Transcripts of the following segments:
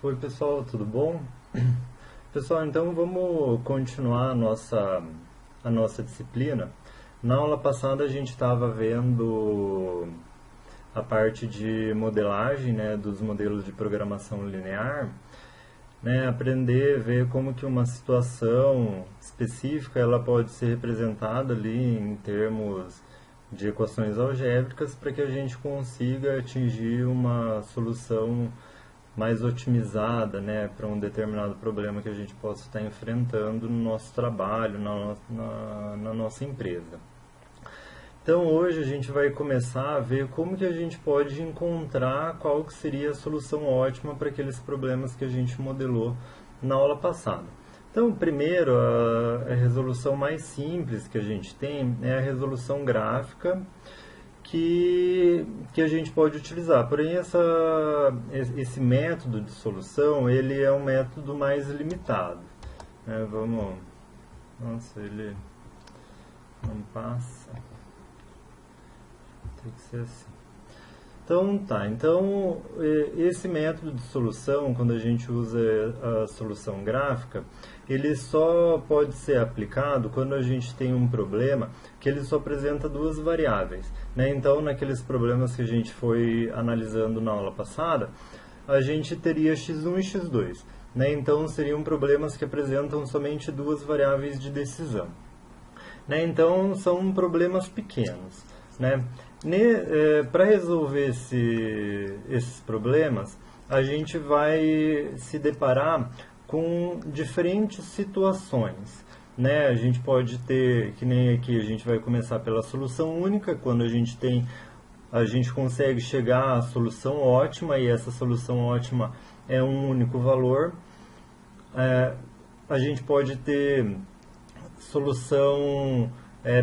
Oi pessoal, tudo bom? Pessoal, então vamos continuar a nossa disciplina. Na aula passada a gente estava vendo a parte de modelagem, né, dos modelos de programação linear, né, aprender, ver como que uma situação específica ela pode ser representada ali em termos de equações algébricas para que a gente consiga atingir uma solução mais otimizada, né, para um determinado problema que a gente possa estar enfrentando no nosso trabalho, na nossa empresa. Então hoje a gente vai começar a ver como que a gente pode encontrar qual que seria a solução ótima para aqueles problemas que a gente modelou na aula passada. Então, primeiro, a resolução mais simples que a gente tem é a resolução gráfica que a gente pode utilizar. Porém, esse método de solução, ele é um método mais limitado. Vamos... Nossa, ele não passa. Tem que ser assim. Então, tá. Então, esse método de solução, quando a gente usa a solução gráfica, ele só pode ser aplicado quando a gente tem um problema que ele só apresenta duas variáveis, né? Então, naqueles problemas que a gente foi analisando na aula passada, a gente teria x1 e x2, né? Então, seriam problemas que apresentam somente duas variáveis de decisão, né? Então, são problemas pequenos, né? Para resolver esses problemas, a gente vai se deparar com diferentes situações, né? A gente pode ter, que nem aqui, a gente vai começar pela solução única, quando a gente consegue chegar à solução ótima, e essa solução ótima é um único valor. A gente pode ter solução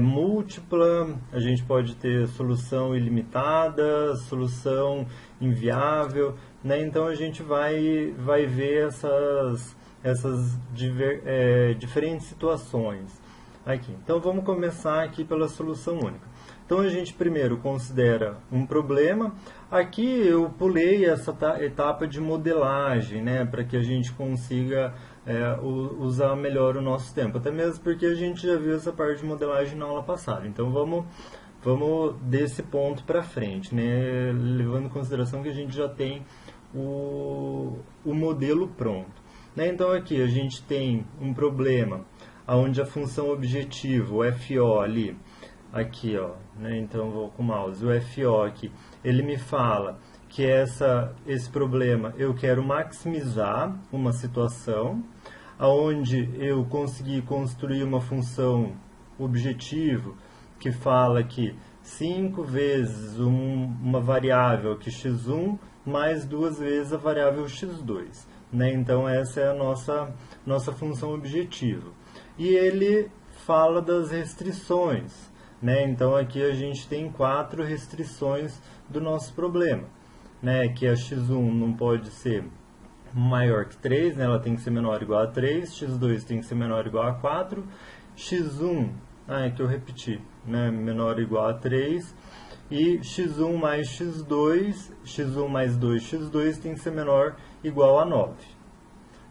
múltipla, a gente pode ter solução ilimitada, solução inviável, né? Então a gente vai ver essas diferentes situações aqui. Então vamos começar aqui pela solução única. Então a gente primeiro considera um problema. Aqui eu pulei essa etapa de modelagem, né, para que a gente consiga usar melhor o nosso tempo. Até mesmo porque a gente já viu essa parte de modelagem na aula passada. Então vamos desse ponto para frente, né, levando em consideração que a gente já tem o modelo pronto, né? Então aqui a gente tem um problema onde a função objetivo, o FO ali, aqui, ó, né? Então eu vou com o mouse, o FO aqui, ele me fala que esse problema eu quero maximizar uma situação onde eu consegui construir uma função objetivo que fala que 5 vezes uma variável que x1 mais 2 vezes a variável x2, né? Então essa é a nossa função objetivo. E ele fala das restrições, né? Então aqui a gente tem 4 restrições do nosso problema, né? Que a x1 não pode ser maior que 3, né? Ela tem que ser menor ou igual a 3, x2 tem que ser menor ou igual a 4, x1, é que eu repeti, né? Menor ou igual a 3, e x1 mais x2, x1 mais 2, x2 tem que ser menor ou igual a 9.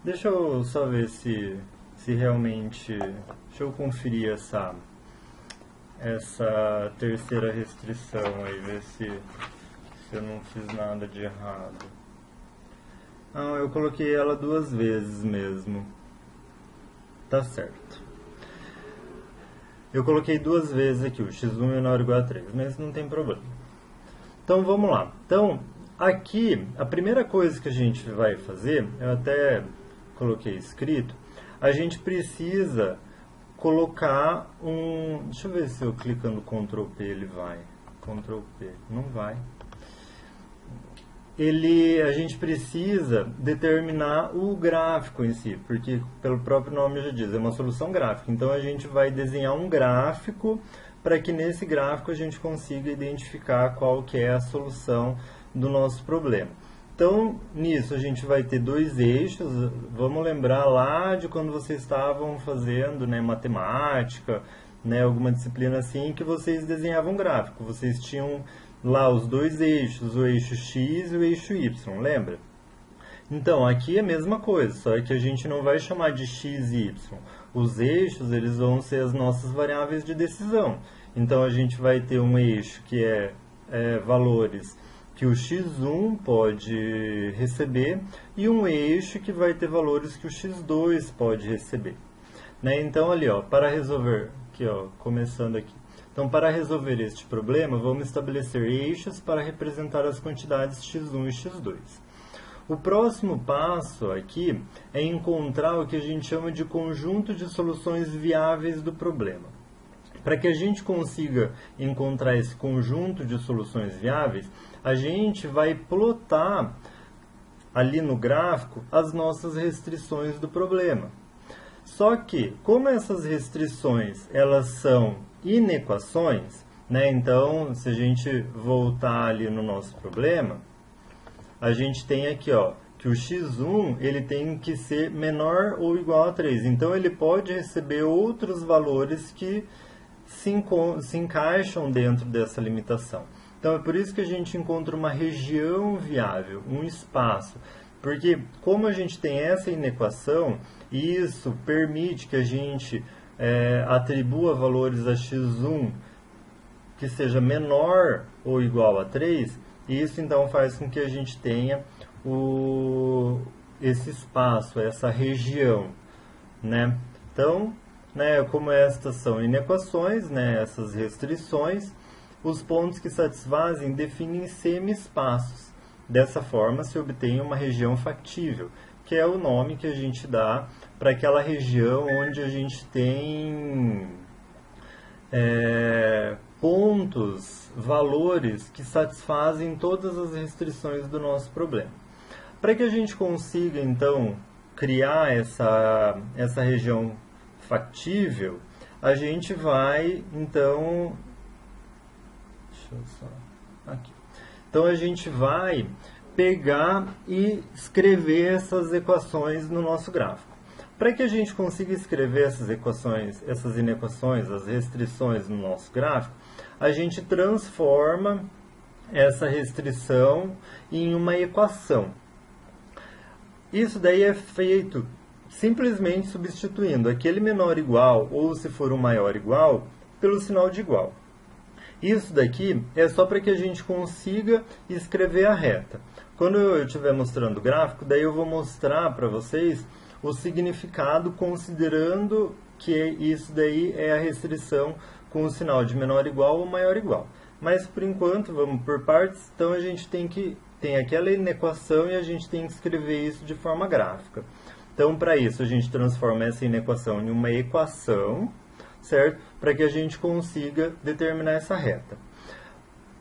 Deixa eu só ver se realmente... Deixa eu conferir essa terceira restrição aí, ver se eu não fiz nada de errado. Não, eu coloquei ela 2 vezes mesmo. Tá certo. Eu coloquei 2 vezes aqui, o x1 menor ou igual a 3, mas não tem problema. Então vamos lá. Então, aqui, a primeira coisa que a gente vai fazer, eu até coloquei escrito, a gente precisa colocar um... Deixa eu ver se eu clicando Ctrl P ele vai. Ctrl P, não vai. A gente precisa determinar o gráfico em si, porque pelo próprio nome já diz, é uma solução gráfica. Então a gente vai desenhar um gráfico para que nesse gráfico a gente consiga identificar qual que é a solução do nosso problema. Então, nisso a gente vai ter 2 eixos. Vamos lembrar lá de quando vocês estavam fazendo, né, matemática, né, alguma disciplina assim, que vocês desenhavam gráfico. Vocês tinham lá os 2 eixos, o eixo X e o eixo Y, lembra? Então, aqui é a mesma coisa, só que a gente não vai chamar de x e y. Os eixos, eles vão ser as nossas variáveis de decisão. Então, a gente vai ter um eixo que é valores que o x1 pode receber e um eixo que vai ter valores que o x2 pode receber. Né? Então, ali, ó, para resolver, aqui, ó, começando aqui. Então, para resolver este problema, vamos estabelecer eixos para representar as quantidades x1 e x2. O próximo passo aqui é encontrar o que a gente chama de conjunto de soluções viáveis do problema. Para que a gente consiga encontrar esse conjunto de soluções viáveis, a gente vai plotar ali no gráfico as nossas restrições do problema. Só que, como essas restrições elas são inequações, né? Então, se a gente voltar ali no nosso problema, a gente tem aqui, ó, que o x1 ele tem que ser menor ou igual a 3. Então, ele pode receber outros valores que se encaixam dentro dessa limitação. Então, é por isso que a gente encontra uma região viável, um espaço. Porque, como a gente tem essa inequação, isso permite que a gente atribua valores a x1 que seja menor ou igual a 3, e isso então faz com que a gente tenha esse espaço, essa região, né? Então, né, como estas são inequações, né, essas restrições, os pontos que satisfazem definem semi-espaços. Dessa forma se obtém uma região factível, que é o nome que a gente dá para aquela região onde a gente tem pontos, valores que satisfazem todas as restrições do nosso problema. Para que a gente consiga, então, criar essa região factível, a gente vai, então... Deixa eu só... Aqui. Então, a gente vai pegar e escrever essas equações no nosso gráfico. Para que a gente consiga escrever essas equações, essas inequações, as restrições no nosso gráfico, a gente transforma essa restrição em uma equação. Isso daí é feito simplesmente substituindo aquele menor igual, ou se for um maior igual, pelo sinal de igual. Isso daqui é só para que a gente consiga escrever a reta. Quando eu estiver mostrando o gráfico, daí eu vou mostrar para vocês o significado considerando que isso daí é a restrição com o sinal de menor igual ou maior igual. Mas por enquanto, vamos por partes, então a gente tem aquela inequação e a gente tem que escrever isso de forma gráfica. Então, para isso, a gente transforma essa inequação em uma equação, certo? Para que a gente consiga determinar essa reta.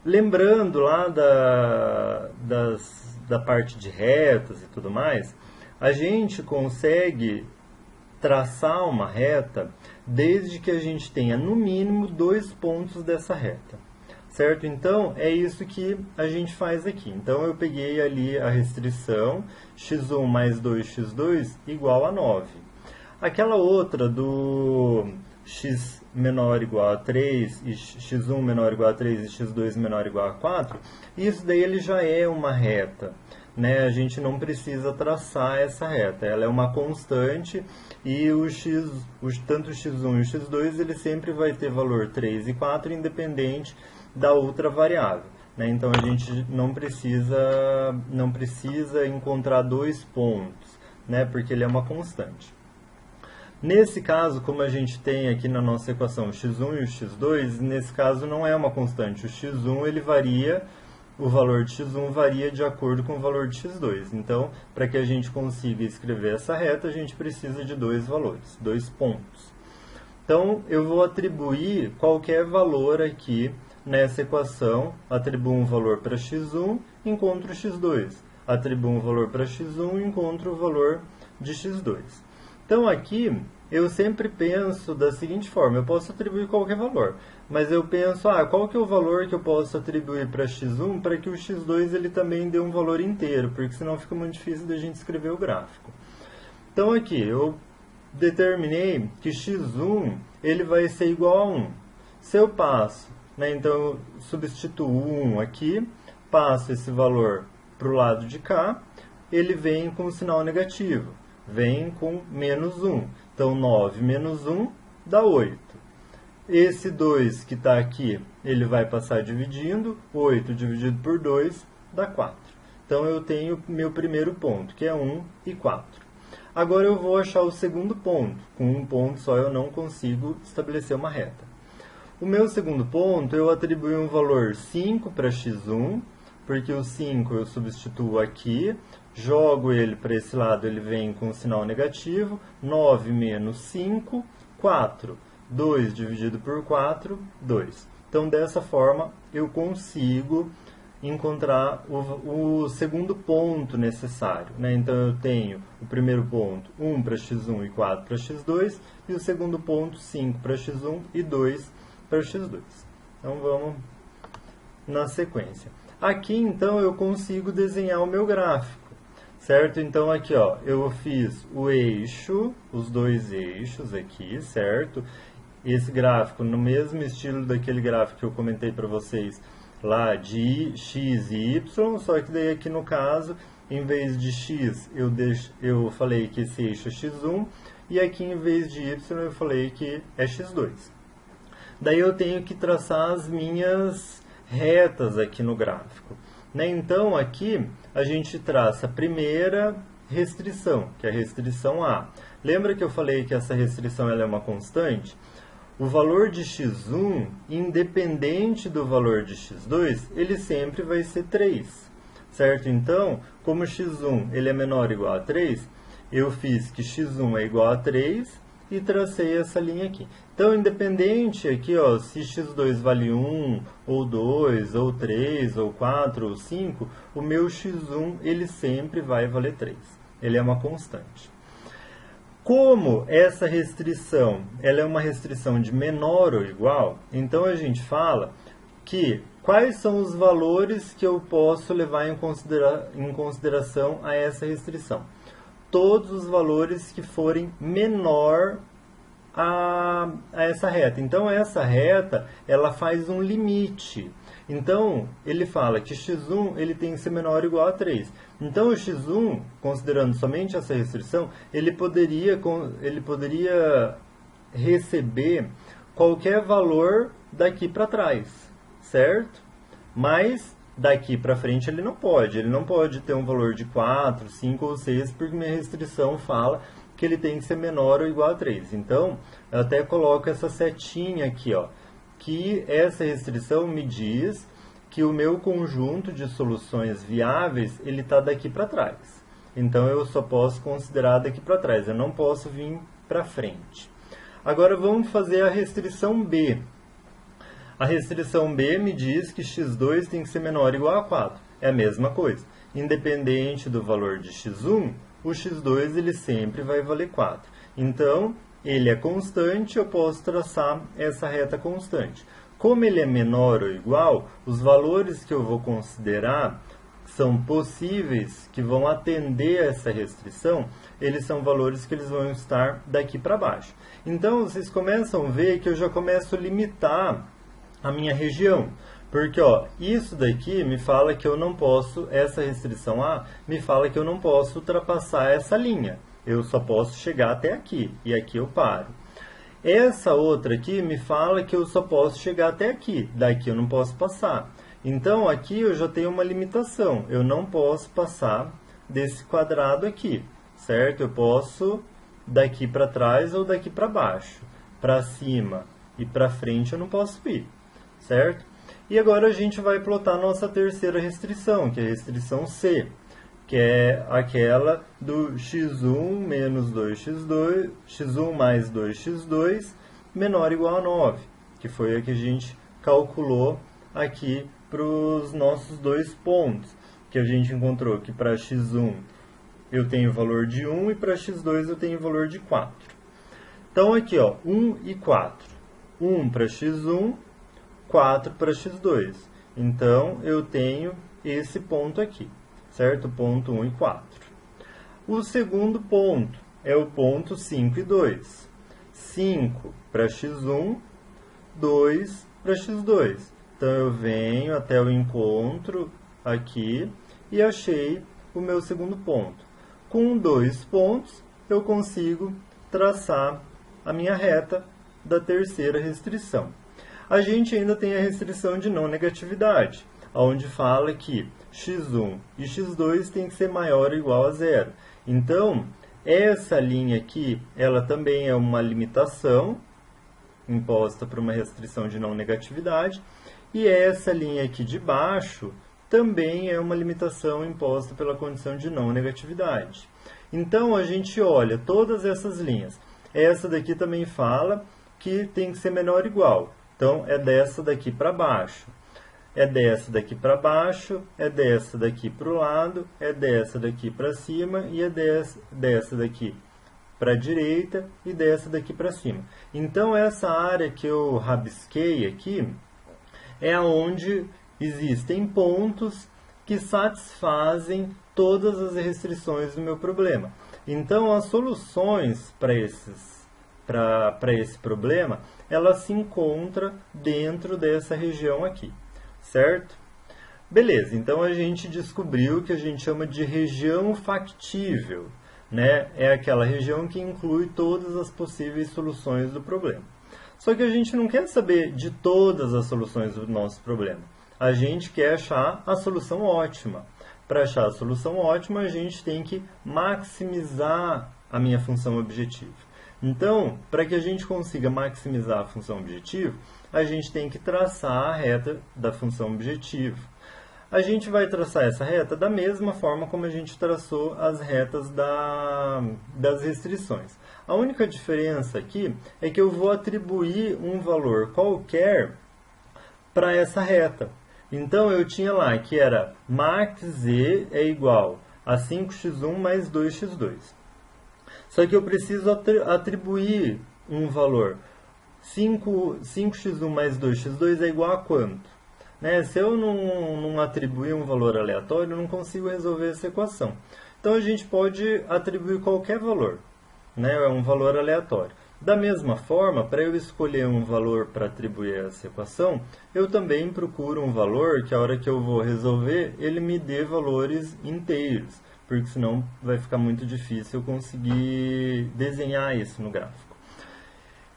Lembrando lá da parte de retas e tudo mais, a gente consegue traçar uma reta desde que a gente tenha no mínimo 2 pontos dessa reta, certo? Então, é isso que a gente faz aqui. Então, eu peguei ali a restrição x1 mais 2x2 igual a 9. Aquela outra do x menor ou igual a 3, e x1 menor ou igual a 3 e x2 menor ou igual a 4, isso daí ele já é uma reta. Né? A gente não precisa traçar essa reta, ela é uma constante e tanto o x1 e o x2 ele sempre vai ter valor 3 e 4 independente da outra variável. Né? Então a gente não precisa encontrar 2 pontos, né? Porque ele é uma constante. Nesse caso, como a gente tem aqui na nossa equação o x1 e o x2, nesse caso não é uma constante. O x1 ele varia, o valor de x1 varia de acordo com o valor de x2. Então, para que a gente consiga escrever essa reta, a gente precisa de 2 valores, 2 pontos. Então, eu vou atribuir qualquer valor aqui nessa equação. Atribuo um valor para x1, encontro x2. Atribuo um valor para x1, encontro o valor de x2. Então, aqui, eu sempre penso da seguinte forma, eu posso atribuir qualquer valor, mas eu penso, qual que é o valor que eu posso atribuir para x1 para que o x2 ele também dê um valor inteiro, porque senão fica muito difícil da gente escrever o gráfico. Então, aqui, eu determinei que x1 ele vai ser igual a 1. Se eu passo, né, então eu substituo 1 aqui, passo esse valor para o lado de cá, ele vem com sinal negativo, vem com menos 1. Então, 9 menos 1 dá 8. Esse 2 que está aqui, ele vai passar dividindo, 8 dividido por 2 dá 4. Então, eu tenho meu primeiro ponto, que é 1 e 4. Agora, eu vou achar o segundo ponto. Com um ponto só, eu não consigo estabelecer uma reta. O meu segundo ponto, eu atribuí um valor 5 para x1, porque o 5 eu substituo aqui, jogo ele para esse lado, ele vem com sinal negativo, 9 menos 5, 4. 2 dividido por 4, 2. Então, dessa forma, eu consigo encontrar o segundo ponto necessário, né? Então, eu tenho o primeiro ponto, 1 para x1 e 4 para x2, e o segundo ponto, 5 para x1 e 2 para x2. Então, vamos na sequência. Aqui, então, eu consigo desenhar o meu gráfico, certo? Então, aqui, ó, eu fiz o eixo, os dois eixos aqui, certo? Esse gráfico, no mesmo estilo daquele gráfico que eu comentei para vocês, lá de x e y, só que daí aqui no caso, em vez de x, eu falei que esse eixo é x1, e aqui em vez de y, eu falei que é x2. Daí eu tenho que traçar as minhas retas aqui no gráfico, né? Então, aqui a gente traça a primeira restrição, que é a restrição A. Lembra que eu falei que essa restrição ela é uma constante? O valor de x1, independente do valor de x2, ele sempre vai ser 3, certo? Então, como x1 ele é menor ou igual a 3, eu fiz que x1 é igual a 3 e tracei essa linha aqui. Então, independente aqui, ó, se x2 vale 1, ou 2, ou 3, ou 4, ou 5, o meu x1 ele sempre vai valer 3. Ele é uma constante. Como essa restrição ela é uma restrição de menor ou igual, então a gente fala que quais são os valores que eu posso levar em consideração a essa restrição. Todos os valores que forem menor a essa reta. Então, essa reta ela faz um limite. Então, ele fala que x1 ele tem que ser menor ou igual a 3. Então, o x1, considerando somente essa restrição, ele poderia receber qualquer valor daqui para trás, certo? Mas daqui para frente ele não pode. Ele não pode ter um valor de 4, 5 ou 6, porque minha restrição fala que ele tem que ser menor ou igual a 3. Então, eu até coloco essa setinha aqui, ó, que essa restrição me diz que o meu conjunto de soluções viáveis ele está daqui para trás. Então, eu só posso considerar daqui para trás, eu não posso vir para frente. Agora, vamos fazer a restrição B. A restrição B me diz que x2 tem que ser menor ou igual a 4. É a mesma coisa. Independente do valor de x1, o x2 ele sempre vai valer 4. Então, ele é constante, eu posso traçar essa reta constante. Como ele é menor ou igual, os valores que eu vou considerar são possíveis, que vão atender a essa restrição, eles são valores que eles vão estar daqui para baixo. Então, vocês começam a ver que eu já começo a limitar a minha região. Porque, ó, isso daqui me fala que eu não posso, essa restrição A, me fala que eu não posso ultrapassar essa linha. Eu só posso chegar até aqui, e aqui eu paro. Essa outra aqui me fala que eu só posso chegar até aqui, daqui eu não posso passar. Então, aqui eu já tenho uma limitação, eu não posso passar desse quadrado aqui, certo? Eu posso daqui para trás ou daqui para baixo. Para cima e para frente eu não posso ir, certo? E agora a gente vai plotar a nossa terceira restrição, que é a restrição C, que é aquela do x1 menos 2x2, x1 mais 2x2 menor ou igual a 9, que foi a que a gente calculou aqui para os nossos dois pontos, que a gente encontrou que para x1 eu tenho o valor de 1 e para x2 eu tenho o valor de 4. Então aqui, ó, 1 e 4. 1 para x1, 4 para x2. Então, eu tenho esse ponto aqui, certo? Ponto 1 e 4. O segundo ponto é o ponto 5 e 2. 5 para x1, 2 para x2. Então, eu venho até o encontro aqui e achei o meu segundo ponto. Com 2 pontos, eu consigo traçar a minha reta da terceira restrição. A gente ainda tem a restrição de não negatividade, onde fala que x1 e x2 tem que ser maior ou igual a zero. Então, essa linha aqui, ela também é uma limitação imposta por uma restrição de não negatividade, e essa linha aqui de baixo também é uma limitação imposta pela condição de não negatividade. Então, a gente olha todas essas linhas. Essa daqui também fala que tem que ser menor ou igual. Então, é dessa daqui para baixo. É dessa daqui para baixo, é dessa daqui para o lado, é dessa daqui para cima e é dessa daqui para a direita e dessa daqui para cima. Então, essa área que eu rabisquei aqui é onde existem pontos que satisfazem todas as restrições do meu problema. Então, as soluções para esse problema, ela se encontra dentro dessa região aqui, certo? Beleza, então a gente descobriu o que a gente chama de região factível, né? É aquela região que inclui todas as possíveis soluções do problema. Só que a gente não quer saber de todas as soluções do nosso problema. A gente quer achar a solução ótima. Para achar a solução ótima, a gente tem que maximizar a minha função objetivo. Então, para que a gente consiga maximizar a função objetivo, a gente tem que traçar a reta da função objetivo. A gente vai traçar essa reta da mesma forma como a gente traçou as retas das restrições. A única diferença aqui é que eu vou atribuir um valor qualquer para essa reta. Então, eu tinha lá que era max z é igual a 5x1 mais 2x2. Só que eu preciso atribuir um valor. 5x1 mais 2x2 é igual a quanto? Né? Se eu não atribuir um valor aleatório, eu não consigo resolver essa equação. Então, a gente pode atribuir qualquer valor, né? É um valor aleatório. Da mesma forma, para eu escolher um valor para atribuir a essa equação, eu também procuro um valor que a hora que eu vou resolver, ele me dê valores inteiros, porque senão vai ficar muito difícil eu conseguir desenhar isso no gráfico.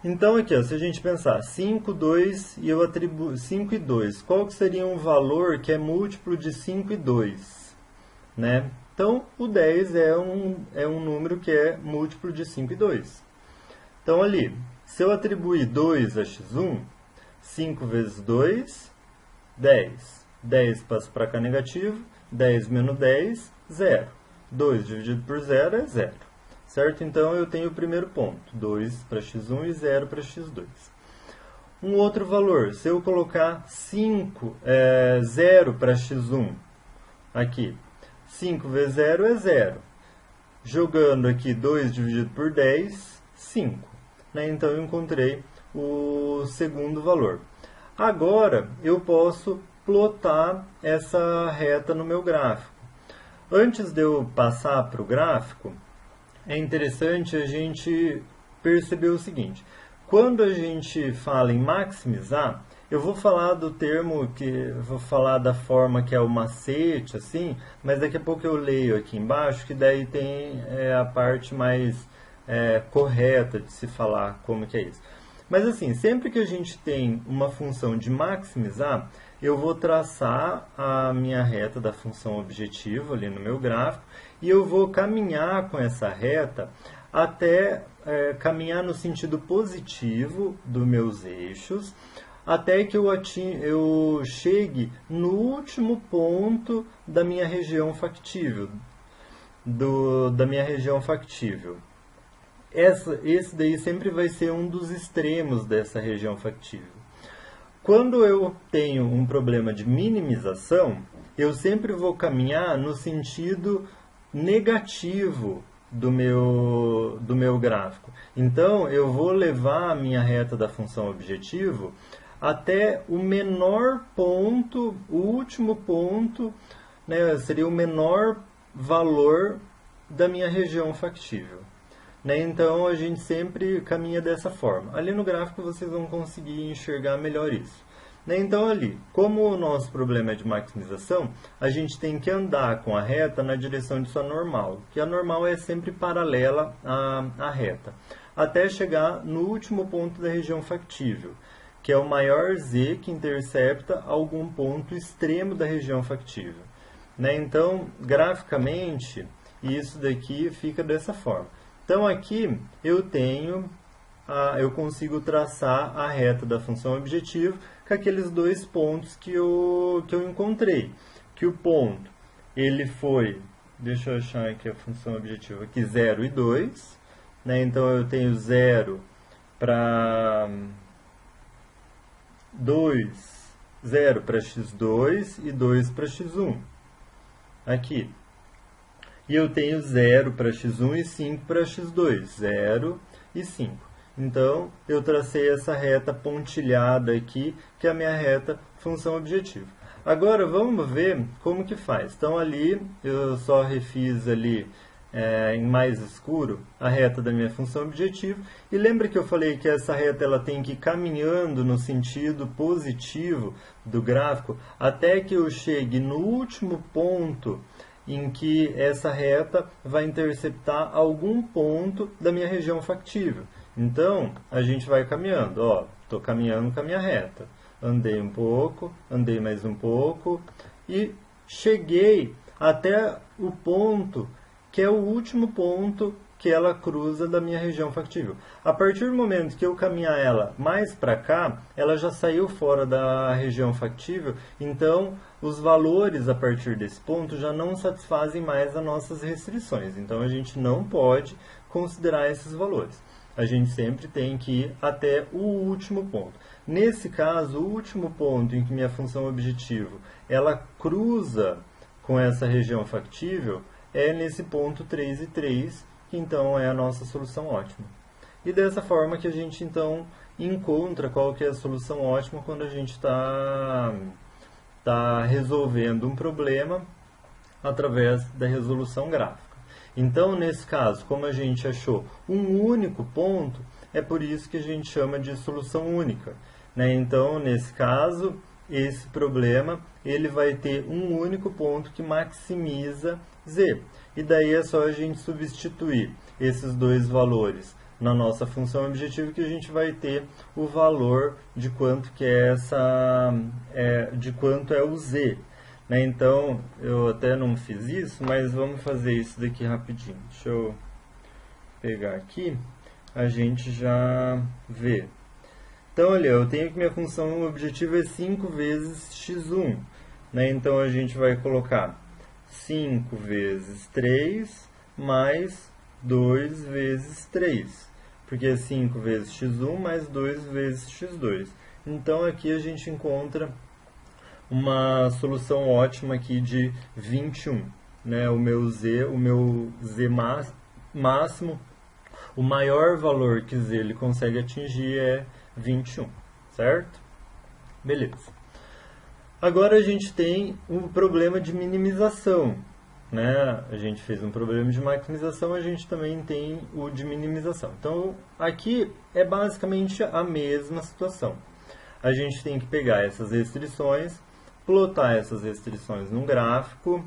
Então, aqui, ó, se a gente pensar 5, 2 e eu atribuo 5 e 2, qual que seria um valor que é múltiplo de 5 e 2? Né? Então, o 10 é um número que é múltiplo de 5 e 2. Então, ali, se eu atribuir 2 a x1, 5 vezes 2, 10. 10 passa para cá negativo, 10 menos 10, 0. 2 dividido por 0 é 0. Certo? Então, eu tenho o primeiro ponto, 2 para x1 e 0 para x2. Um outro valor, se eu colocar 0 para x1, aqui, 5 vezes 0 é 0. Jogando aqui 2 dividido por 10, 5. Né? Então, eu encontrei o segundo valor. Agora, eu posso plotar essa reta no meu gráfico. Antes de eu passar para o gráfico, é interessante a gente perceber o seguinte. Quando a gente fala em maximizar, eu vou falar do termo, vou falar da forma que é o macete, assim, mas daqui a pouco eu leio aqui embaixo, que daí tem a parte mais correta de se falar como que é isso. Mas assim, sempre que a gente tem uma função de maximizar, eu vou traçar a minha reta da função objetivo ali no meu gráfico e eu vou caminhar com essa reta até caminhar no sentido positivo dos meus eixos, até que eu chegue no último ponto da minha região factível. Esse daí sempre vai ser um dos extremos dessa região factível. Quando eu tenho um problema de minimização, eu sempre vou caminhar no sentido negativo do meu gráfico. Então, eu vou levar a minha reta da função objetivo até o menor ponto, o último ponto, né, seria o menor valor da minha região factível. Né? Então, a gente sempre caminha dessa forma. Ali no gráfico vocês vão conseguir enxergar melhor isso. Né? Então ali, como o nosso problema é de maximização, a gente tem que andar com a reta na direção de sua normal, que a normal é sempre paralela à reta, até chegar no último ponto da região factível, que é o maior z que intercepta algum ponto extremo da região factível. Né? Então, graficamente, isso daqui fica dessa forma. Então aqui eu consigo traçar a reta da função objetivo com aqueles dois pontos que eu encontrei. Que o ponto, ele foi, deixa eu achar aqui a função objetiva, aqui 0 e 2. Né? Então eu tenho 0 para 0 para x2 e 2 para x1. Aqui. E eu tenho 0 para x1 e 5 para x2. 0 e 5. Então, eu tracei essa reta pontilhada aqui, que é a minha reta função objetivo. Agora, vamos ver como que faz. Então, ali, eu só refiz ali em mais escuro a reta da minha função objetivo. E lembra que eu falei que essa reta ela tem que ir caminhando no sentido positivo do gráfico até que eu chegue no último ponto em que essa reta vai interceptar algum ponto da minha região factível. Então, a gente vai caminhando. Ó, estou caminhando com a minha reta. Andei um pouco, andei mais um pouco e cheguei até o ponto que é o último ponto que ela cruza da minha região factível. A partir do momento que eu caminhar ela mais para cá, ela já saiu fora da região factível, então os valores a partir desse ponto já não satisfazem mais as nossas restrições. Então a gente não pode considerar esses valores. A gente sempre tem que ir até o último ponto. Nesse caso, o último ponto em que minha função objetivo ela cruza com essa região factível é nesse ponto 3 e 3, que então é a nossa solução ótima. E dessa forma que a gente então encontra qual que é a solução ótima quando a gente está resolvendo um problema através da resolução gráfica. Então, nesse caso, como a gente achou um único ponto, é por isso que a gente chama de solução única. Né? Então, nesse caso, esse problema ele vai ter um único ponto que maximiza z. E daí é só a gente substituir esses dois valores na nossa função objetivo que a gente vai ter o valor de quanto que de quanto é o z. Né? Então, eu até não fiz isso, mas vamos fazer isso daqui rapidinho. Deixa eu pegar aqui, a gente já vê. Então, olha, eu tenho que minha função objetivo é 5 vezes x1. Né? Então, a gente vai colocar 5 vezes 3 mais 2 vezes 3. Porque é 5 vezes x1 mais 2 vezes x2. Então, aqui a gente encontra uma solução ótima aqui de 21. Né? O meu z máximo, o maior valor que z ele consegue atingir é 21, certo? Beleza. Agora a gente tem um problema de minimização. Né? A gente fez um problema de maximização, a gente também tem o de minimização. Então, aqui é basicamente a mesma situação. A gente tem que pegar essas restrições, plotar essas restrições num gráfico,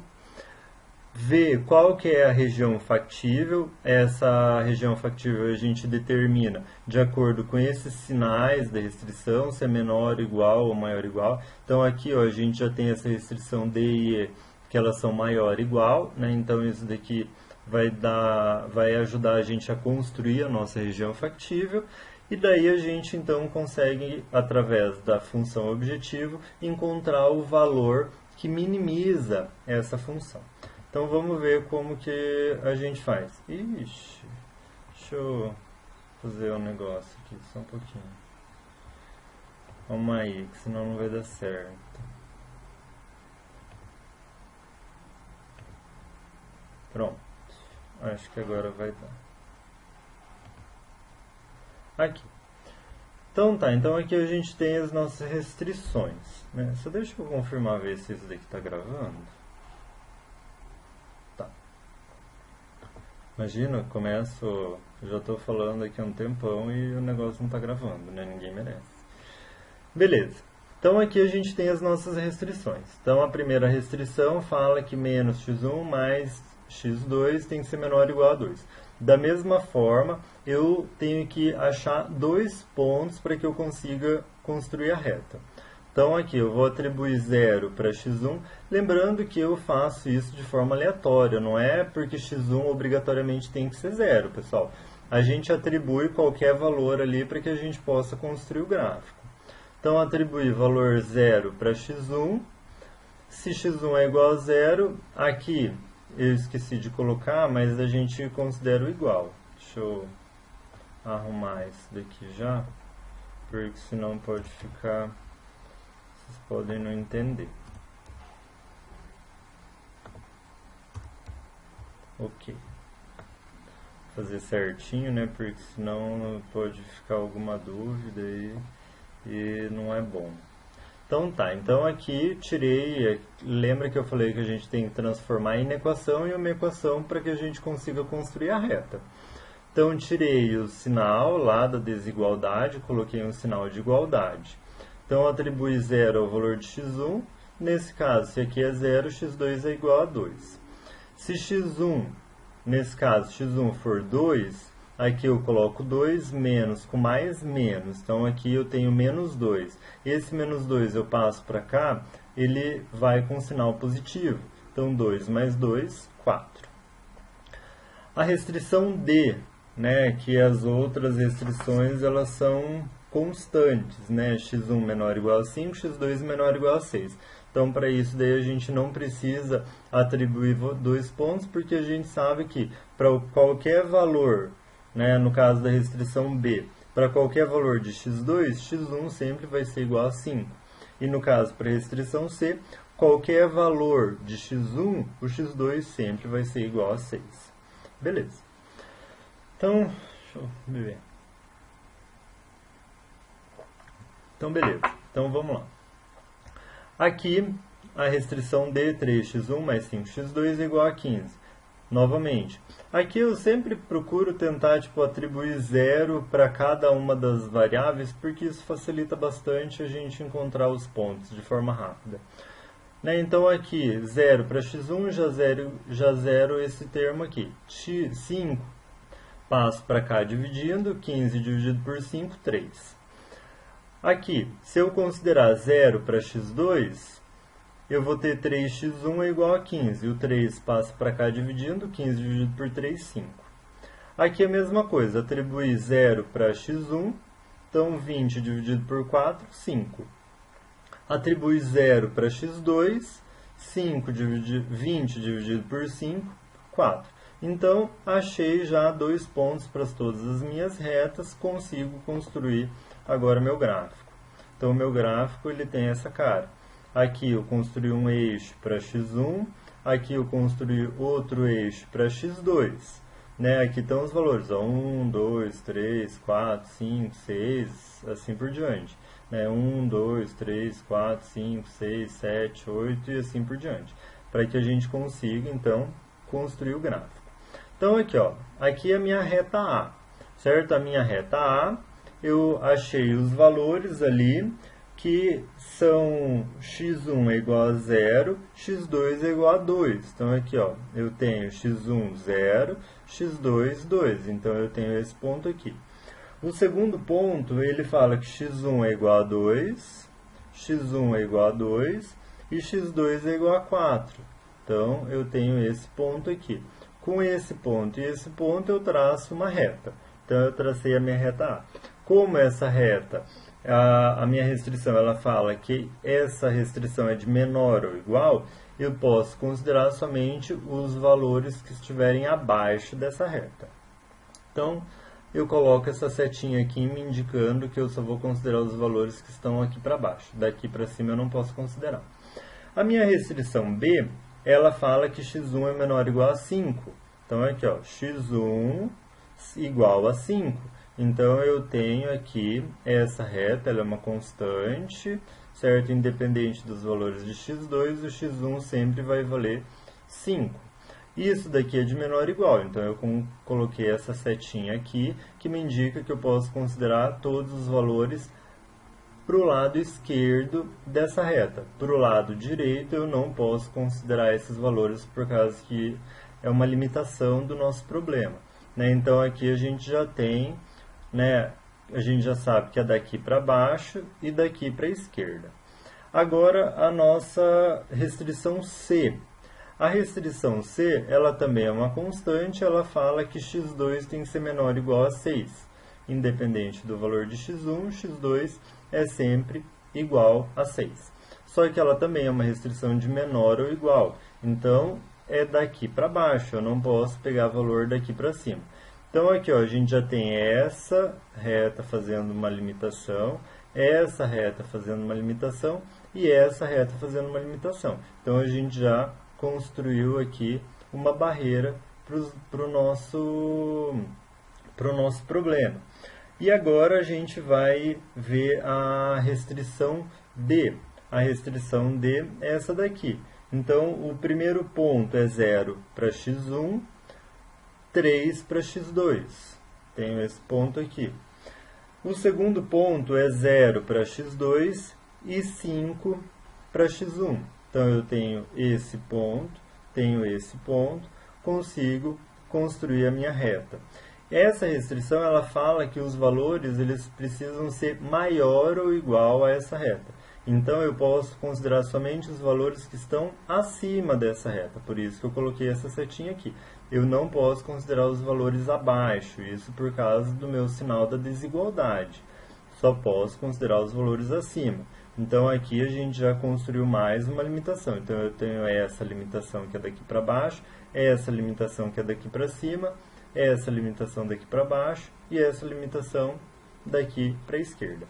ver qual que é a região factível. Essa região factível a gente determina de acordo com esses sinais da restrição, se é menor, igual ou maior, igual. Então aqui ó, a gente já tem essa restrição D e E, que elas são maior, igual. Né? Então isso daqui vai ajudar a gente a construir a nossa região factível. E daí a gente então consegue, através da função objetivo, encontrar o valor que minimiza essa função. Então vamos ver como que a gente faz. Ixi, deixa eu fazer um negócio aqui, só um pouquinho. Vamos aí, que senão não vai dar certo. Pronto, acho que agora vai dar. Aqui. Então tá, então aqui a gente tem as nossas restrições. Né? Só deixa eu confirmar, ver se isso daqui está gravando. Tá. Imagina, eu já estou falando aqui há um tempão e o negócio não está gravando, né? Ninguém merece. Beleza. Então aqui a gente tem as nossas restrições. Então a primeira restrição fala que menos x1 mais x2 tem que ser menor ou igual a 2. Da mesma forma, eu tenho que achar 2 pontos para que eu consiga construir a reta. Então aqui eu vou atribuir 0 para x1, lembrando que eu faço isso de forma aleatória, não é porque x1 obrigatoriamente tem que ser 0, pessoal. A gente atribui qualquer valor ali para que a gente possa construir o gráfico. Então, atribuir valor 0 para x1. Se x1 é igual a 0, aqui eu esqueci de colocar, mas a gente considera o igual. Deixa eu arrumar isso daqui já, porque senão pode ficar... Vocês podem não entender. Ok. Vou fazer certinho, né? Porque senão pode ficar alguma dúvida aí. E não é bom. Então tá, então aqui tirei, lembra que eu falei que a gente tem que transformar em equação em uma equação para que a gente consiga construir a reta. Então tirei o sinal lá da desigualdade, coloquei um sinal de igualdade. Então atribui 0 ao valor de x1, nesse caso, se aqui é 0, x2 é igual a 2. Se x1, nesse caso, x1 for 2, aqui eu coloco 2 menos com mais menos, então aqui eu tenho menos 2. Esse menos 2 eu passo para cá, ele vai com sinal positivo. Então 2 mais 2, 4. A restrição D, né, que as outras restrições elas são constantes, né, x1 menor ou igual a 5, x2 menor ou igual a 6. Então, para isso, daí a gente não precisa atribuir 2 pontos, porque a gente sabe que para qualquer valor, né, no caso da restrição B, para qualquer valor de x2, x1 sempre vai ser igual a 5. E no caso, para a restrição C, qualquer valor de x1, o x2 sempre vai ser igual a 6. Beleza. Então, deixa eu ver. Então, beleza. Então, vamos lá. Aqui, a restrição D, 3x1 mais 5x2 é igual a 15. Novamente, aqui eu sempre procuro tentar atribuir 0 para cada uma das variáveis, porque isso facilita bastante a gente encontrar os pontos de forma rápida. Né? Então, aqui, 0 para x1, já zero esse termo aqui. 5, passo para cá dividindo, 15 dividido por 5, 3. Aqui, se eu considerar 0 para x2, eu vou ter 3x1 é igual a 15. O 3 passa para cá dividindo, 15 dividido por 3, 5. Aqui a mesma coisa, atribuir 0 para x1, então 20 dividido por 4, 5. Atribuir 0 para x2, 20 dividido por 5, 4. Então, achei já 2 pontos para todas as minhas retas, consigo construir agora meu gráfico. Então, o meu gráfico ele tem essa cara. Aqui eu construí um eixo para x1, aqui eu construí outro eixo para x2. Né? Aqui estão os valores, ó, 1, 2, 3, 4, 5, 6, assim por diante. Né? 1, 2, 3, 4, 5, 6, 7, 8 e assim por diante. Para que a gente consiga, então, construir o gráfico. Então, aqui, ó, aqui é a minha reta A, certo? A minha reta A, eu achei os valores ali, que são x1 é igual a 0, x2 é igual a 2. Então, aqui, ó, eu tenho x1, 0, x2, 2. Então, eu tenho esse ponto aqui. O segundo ponto, ele fala que x1 é igual a 2, x1 é igual a 2 e x2 é igual a 4. Então, eu tenho esse ponto aqui. Com esse ponto e esse ponto, eu traço uma reta. Então, eu tracei a minha reta A. Como essa reta, a minha restrição, ela fala que essa restrição é de menor ou igual, eu posso considerar somente os valores que estiverem abaixo dessa reta. Então, eu coloco essa setinha aqui me indicando que eu só vou considerar os valores que estão aqui para baixo. Daqui para cima eu não posso considerar. A minha restrição B, ela fala que x1 é menor ou igual a 5. Então, aqui, ó, x1 igual a 5. Então, eu tenho aqui essa reta, ela é uma constante, certo? Independente dos valores de x2, o x1 sempre vai valer 5. Isso daqui é de menor ou igual, então eu coloquei essa setinha aqui, que me indica que eu posso considerar todos os valores para o lado esquerdo dessa reta. Para o lado direito eu não posso considerar esses valores por causa que é uma limitação do nosso problema, né? Então aqui a gente já tem, né, a gente já sabe que é daqui para baixo e daqui para a esquerda. Agora a nossa restrição C. A restrição C, ela também é uma constante, ela fala que x2 tem que ser menor ou igual a 6. Independente do valor de x1, x2 é sempre igual a 6. Só que ela também é uma restrição de menor ou igual. Então, é daqui para baixo, eu não posso pegar valor daqui para cima. Então, aqui ó, a gente já tem essa reta fazendo uma limitação, essa reta fazendo uma limitação e essa reta fazendo uma limitação. Então, a gente já construiu aqui uma barreira para o nosso problema. E agora a gente vai ver a restrição D. A restrição D é essa daqui. Então, o primeiro ponto é 0 para x1, 3 para x2. Tenho esse ponto aqui. O segundo ponto é 0 para x2 e 5 para x1. Então, eu tenho esse ponto, consigo construir a minha reta. Essa restrição, ela fala que os valores eles precisam ser maior ou igual a essa reta. Então, eu posso considerar somente os valores que estão acima dessa reta. Por isso que eu coloquei essa setinha aqui. Eu não posso considerar os valores abaixo, isso por causa do meu sinal da desigualdade. Só posso considerar os valores acima. Então, aqui a gente já construiu mais uma limitação. Então, eu tenho essa limitação que é daqui para baixo, essa limitação que é daqui para cima, essa limitação daqui para baixo e essa limitação daqui para a esquerda.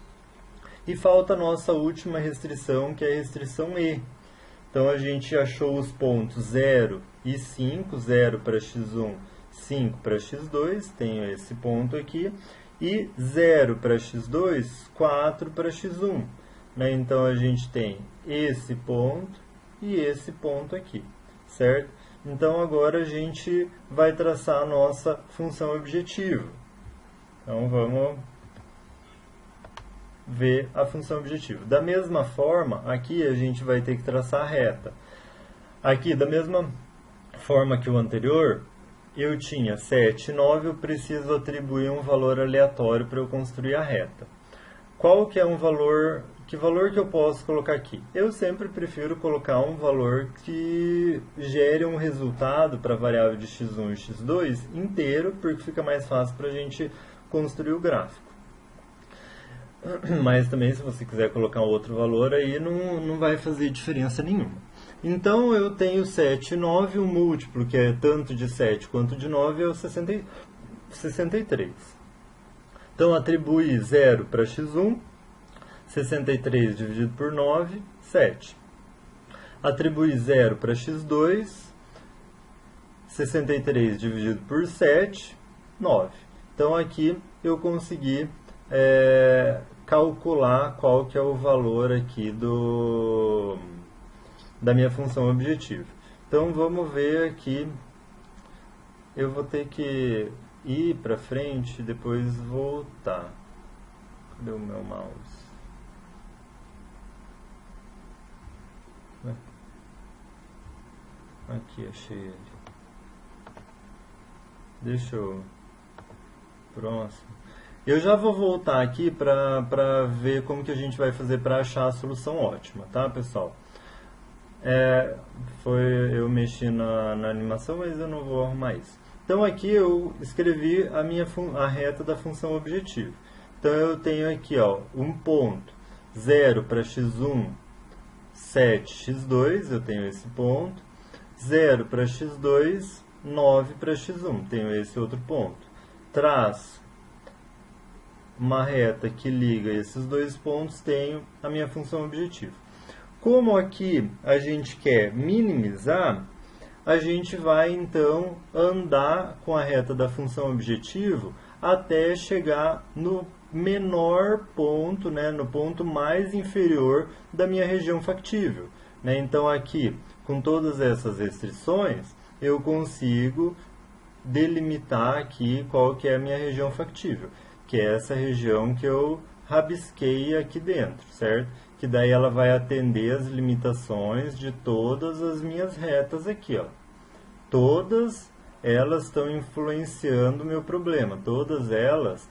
E falta a nossa última restrição, que é a restrição E. Então, a gente achou os pontos 0 e 5, 0 para x1, 5 para x2, tenho esse ponto aqui, e 0 para x2, 4 para x1. Né? Então, a gente tem esse ponto e esse ponto aqui, certo? Então, agora a gente vai traçar a nossa função objetiva. Então, vamos ver a função objetiva. Da mesma forma, aqui a gente vai ter que traçar a reta. Aqui, da mesma forma que o anterior, eu tinha 7 e 9, eu preciso atribuir um valor aleatório para eu construir a reta. Qual que é um valor, que valor que eu posso colocar aqui? Eu sempre prefiro colocar um valor que gere um resultado para a variável de x1 e x2 inteiro, porque fica mais fácil para a gente construir o gráfico. Mas também, se você quiser colocar outro valor, aí não vai fazer diferença nenhuma. Então, eu tenho 7 e 9, o múltiplo, que é tanto de 7 quanto de 9, é o 63. Então, atribui 0 para x1, 63 dividido por 9, 7. Atribui 0 para x2, 63 dividido por 7, 9. Então, aqui eu consegui calcular qual que é o valor aqui da minha função objetiva. Então, vamos ver aqui. Eu vou ter que ir para frente e depois voltar. Cadê o meu mouse? Aqui, achei ele. Deixa eu... Próximo. Eu já vou voltar aqui para ver como que a gente vai fazer para achar a solução ótima, tá, pessoal? Eu mexi na animação, mas eu não vou arrumar isso. Então, aqui eu escrevi a reta da função objetiva. Então, eu tenho aqui ó, um ponto, 0 para x1, 7, x2, eu tenho esse ponto. 0 para x2, 9 para x1, tenho esse outro ponto. Traço uma reta que liga esses dois pontos, tenho a minha função objetiva. Como aqui a gente quer minimizar, a gente vai então andar com a reta da função objetivo até chegar no menor ponto, né, no ponto mais inferior da minha região factível. Né? Então aqui, com todas essas restrições, eu consigo delimitar aqui qual que é a minha região factível, que é essa região que eu rabisquei aqui dentro, certo? Que daí ela vai atender as limitações de todas as minhas retas aqui, ó. Todas elas estão influenciando o meu problema, todas elas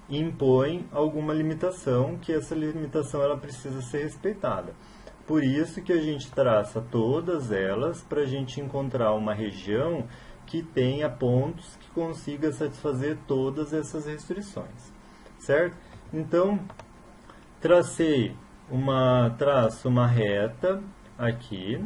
impõem alguma limitação, que essa limitação ela precisa ser respeitada. Por isso que a gente traça todas elas para a gente encontrar uma região que tenha pontos que consiga satisfazer todas essas restrições, certo? Então, traço uma reta aqui,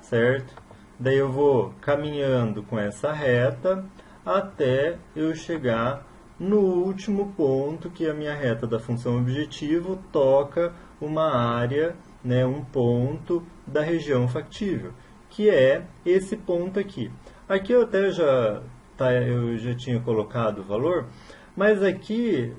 certo? Daí eu vou caminhando com essa reta até eu chegar no último ponto, que a minha reta da função objetivo toca uma área, né, um ponto da região factível, que é esse ponto aqui. Aqui eu até eu já tinha colocado o valor, mas aqui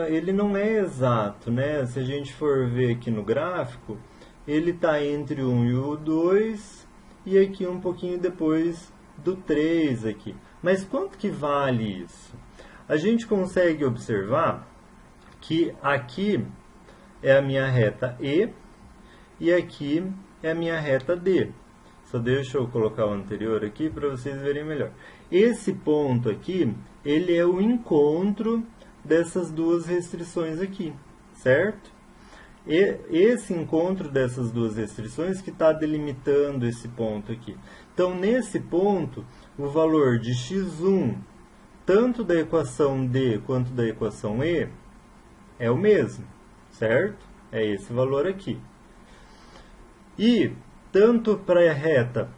ele não é exato, né? Se a gente for ver aqui no gráfico, ele está entre o 1 e o 2, e aqui um pouquinho depois do 3 aqui. Mas quanto que vale isso? A gente consegue observar que aqui é a minha reta E aqui é a minha reta D. Só deixa eu colocar o anterior aqui para vocês verem melhor. Esse ponto aqui, ele é o encontro dessas duas restrições aqui, certo? E esse encontro dessas duas restrições que está delimitando esse ponto aqui. Então, nesse ponto, o valor de x1, tanto da equação D quanto da equação E, é o mesmo, certo? É esse valor aqui. E, tanto para a reta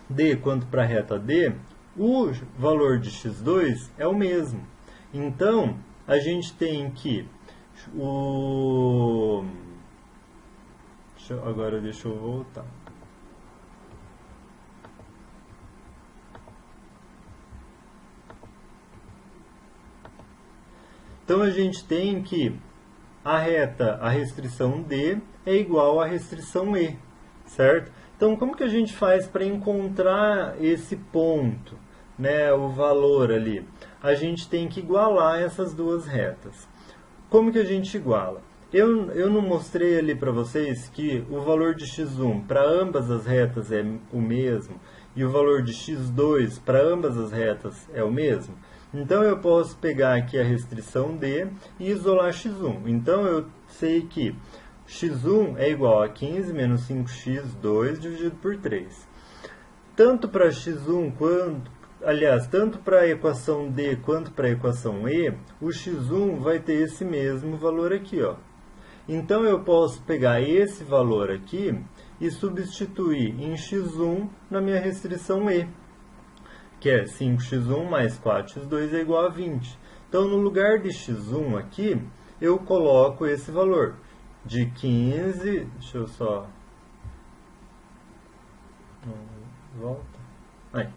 D quanto para a reta D, o valor de x2 é o mesmo. Então, a gente tem que agora deixa eu voltar. Então, a gente tem que a restrição D é igual à restrição E, certo? Então, como que a gente faz para encontrar esse ponto, né, o valor ali? A gente tem que igualar essas duas retas. Como que a gente iguala? Eu não mostrei ali para vocês que o valor de x1 para ambas as retas é o mesmo e o valor de x2 para ambas as retas é o mesmo? Então, eu posso pegar aqui a restrição D e isolar x1. Então, eu sei que x1 é igual a 15 menos 5x2 dividido por 3. Tanto para x1 tanto para a equação D quanto para a equação E, o x1 vai ter esse mesmo valor aqui, ó. Então, eu posso pegar esse valor aqui e substituir em x1 na minha restrição E, que é 5x1 mais 4x2 é igual a 20. Então, no lugar de x1 aqui, eu coloco esse valor de 15, deixa eu só... Volta. Aí.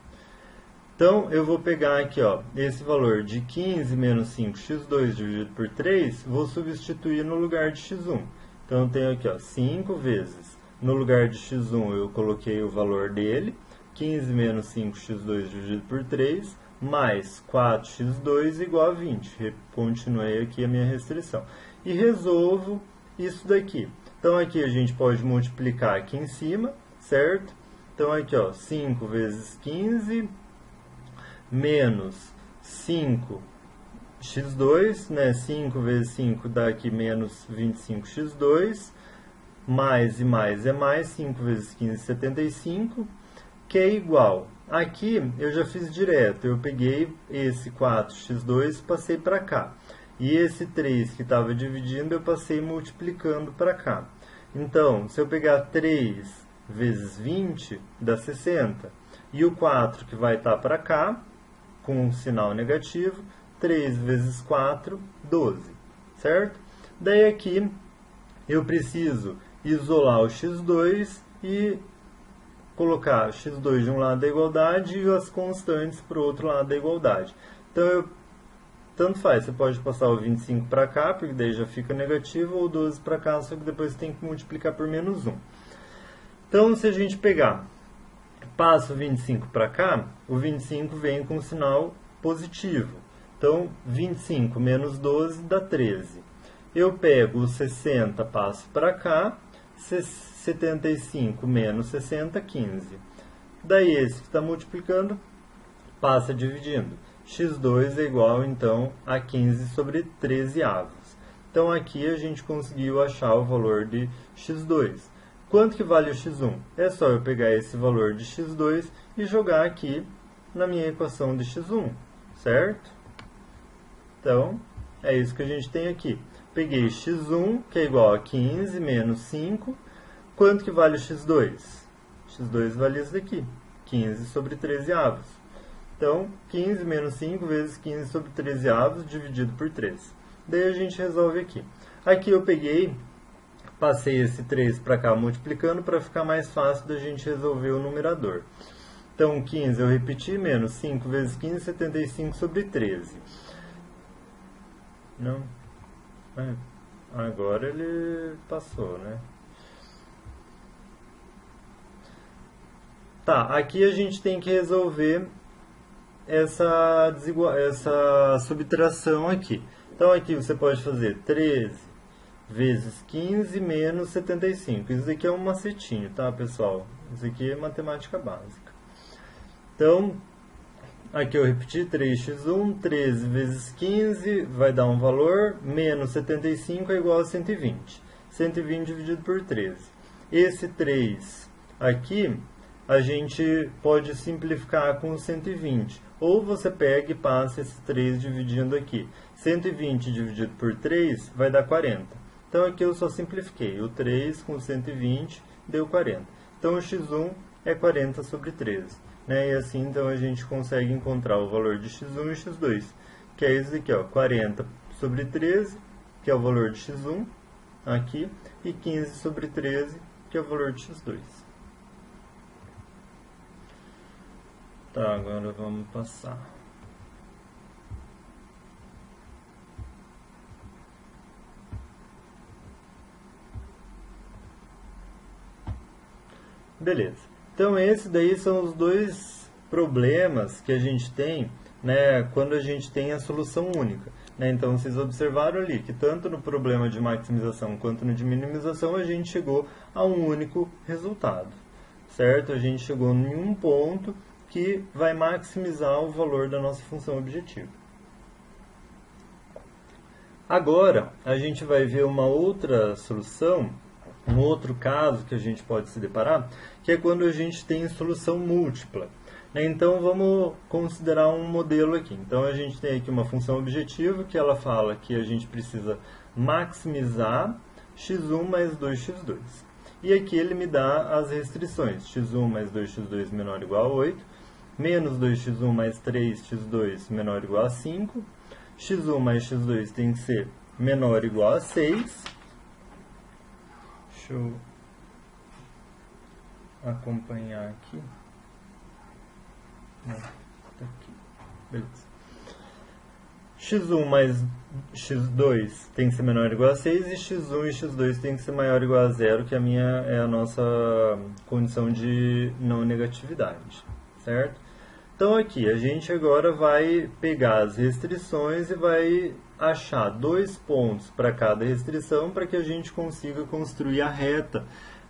Então, eu vou pegar aqui, ó, esse valor de 15 menos 5x2 dividido por 3, vou substituir no lugar de x1. Então, eu tenho aqui, ó, 5 vezes, no lugar de x1 eu coloquei o valor dele, 15 menos 5x2 dividido por 3, mais 4x2 igual a 20. Continuei aqui a minha restrição. E resolvo isso daqui. Então, aqui a gente pode multiplicar aqui em cima, certo? Então, aqui, ó, 5 vezes 15... menos 5x2, né? 5 vezes 5 dá aqui menos 25x2, mais e mais é mais, 5 vezes 15, 75, que é igual. Aqui eu já fiz direto, eu peguei esse 4x2 e passei para cá. E esse 3 que estava dividindo, eu passei multiplicando para cá. Então, se eu pegar 3 vezes 20, dá 60. E o 4 que vai estar para cá, com um sinal negativo, 3 vezes 4, 12, certo? Daí aqui eu preciso isolar o x2 e colocar x2 de um lado da igualdade e as constantes para o outro lado da igualdade. Então, tanto faz, você pode passar o 25 para cá, porque daí já fica negativo, ou 12 para cá, só que depois você tem que multiplicar por menos 1. Então, se a gente pegar... passo o 25 para cá, o 25 vem com sinal positivo. Então, 25 menos 12 dá 13. eu pego o 60, passo para cá, 75 menos 60, 15. Daí esse que está multiplicando, passa dividindo. x2 é igual, então, a 15 sobre 13 avos. Então, aqui a gente conseguiu achar o valor de x2. Quanto que vale o x1? É só eu pegar esse valor de x2 e jogar aqui na minha equação de x1, certo? Então, é isso que a gente tem aqui. Peguei x1, que é igual a 15 menos 5. Quanto que vale o x2? x2 vale isso daqui, 15 sobre 13 avos. Então, 15 menos 5 vezes 15 sobre 13 avos dividido por 3. Daí a gente resolve aqui. Aqui eu peguei, passei esse 3 para cá multiplicando para ficar mais fácil da gente resolver o numerador. Então, 15 eu repeti, menos 5 vezes 15, 75 sobre 13. Não. Agora ele passou, né? Tá, aqui a gente tem que resolver essa subtração aqui. Então, aqui você pode fazer 13 vezes 15 menos 75. Isso aqui é um macetinho, tá, pessoal? Isso aqui é matemática básica. Então, aqui eu repeti 3x1, 13 vezes 15 vai dar um valor, menos 75 é igual a 120. 120 dividido por 13. Esse 3 aqui, a gente pode simplificar com 120. Ou você pega e passa esse 3 dividindo aqui. 120 dividido por 3 vai dar 40. Então aqui eu só simplifiquei. O 3 com 120 deu 40. Então o x1 é 40 sobre 13. Né? E assim então a gente consegue encontrar o valor de x1 e x2. Que é isso aqui, ó, 40 sobre 13, que é o valor de x1, aqui. E 15 sobre 13, que é o valor de x2. Tá, agora vamos passar. Beleza. Então, esses daí são os dois problemas que a gente tem, né, quando a gente tem a solução única. Né? Então, vocês observaram ali que tanto no problema de maximização quanto no de minimização a gente chegou a um único resultado. Certo? A gente chegou em um ponto que vai maximizar o valor da nossa função objetiva. Agora, a gente vai ver uma outra solução, um outro caso que a gente pode se deparar, que é quando a gente tem solução múltipla. Então, vamos considerar um modelo aqui. Então, a gente tem aqui uma função objetiva que ela fala que a gente precisa maximizar x1 mais 2x2. E aqui ele me dá as restrições, x1 mais 2x2 menor ou igual a 8, menos 2x1 mais 3x2 menor ou igual a 5, x1 mais x2 tem que ser menor ou igual a 6. Deixa eu acompanhar aqui. Não, tá aqui. Beleza. x1 mais x2 tem que ser menor ou igual a 6 e x1 e x2 tem que ser maior ou igual a 0, que é a nossa condição de não negatividade, certo? Então aqui, a gente agora vai pegar as restrições e vai achar 2 pontos para cada restrição para que a gente consiga construir a reta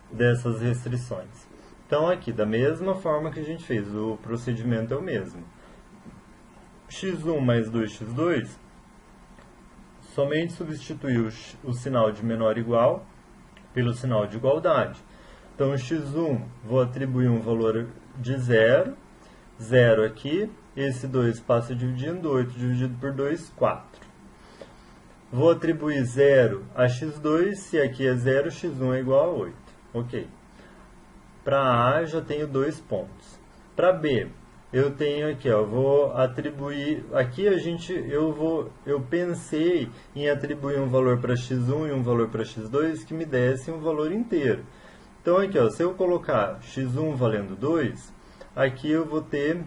dessas restrições. Então aqui, da mesma forma que a gente fez, o procedimento é o mesmo. x1 mais 2x2, somente substituir o sinal de menor ou igual pelo sinal de igualdade. Então x1, vou atribuir um valor de 0, 0 aqui, esse 2 passa dividindo, 8 dividido por 2, 4. Vou atribuir 0 a x2, se aqui é 0, x1 é igual a 8. Ok. Para A, já tenho 2 pontos. Para B, eu tenho aqui, ó, vou atribuir, aqui eu pensei em atribuir um valor para x1 e um valor para x2 que me desse um valor inteiro. Então aqui, ó, se eu colocar x1 valendo 2, aqui eu vou ter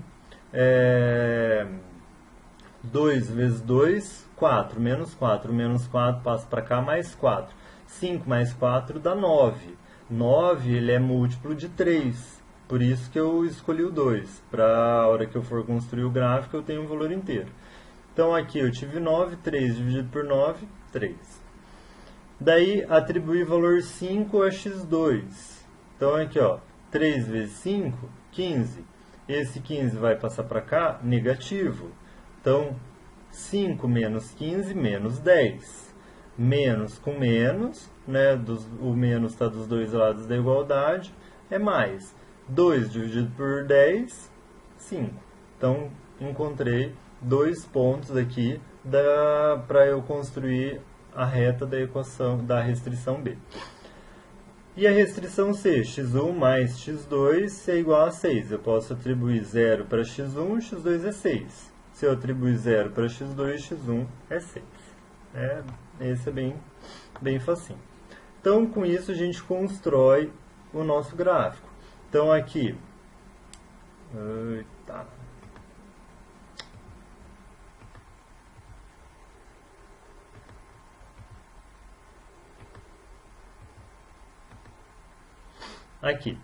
2 vezes 2, 4, menos 4 passa para cá, mais 4. 5 mais 4 dá 9. 9 ele é múltiplo de 3, por isso que eu escolhi o 2. Para a hora que eu for construir o gráfico, eu tenho um valor inteiro. Então aqui eu tive 9, 3 dividido por 9, 3. Daí, atribuir valor 5 a x2. Então, aqui, ó, 3 vezes 5, 15. Esse 15 vai passar para cá, negativo. Então, 5 menos 15, menos 10. Menos com menos, né? O menos está dos dois lados da igualdade, é mais. 2 dividido por 10, 5. Então, encontrei 2 pontos aqui para eu construir a reta da equação da restrição B. E a restrição C, x1 mais x2 é igual a 6. Eu posso atribuir 0 para x1, x2 é 6. Se eu atribuir 0 para x2, x1 é 6. Esse é bem facinho. Então, com isso, a gente constrói o nosso gráfico. Então, aqui... Aqui.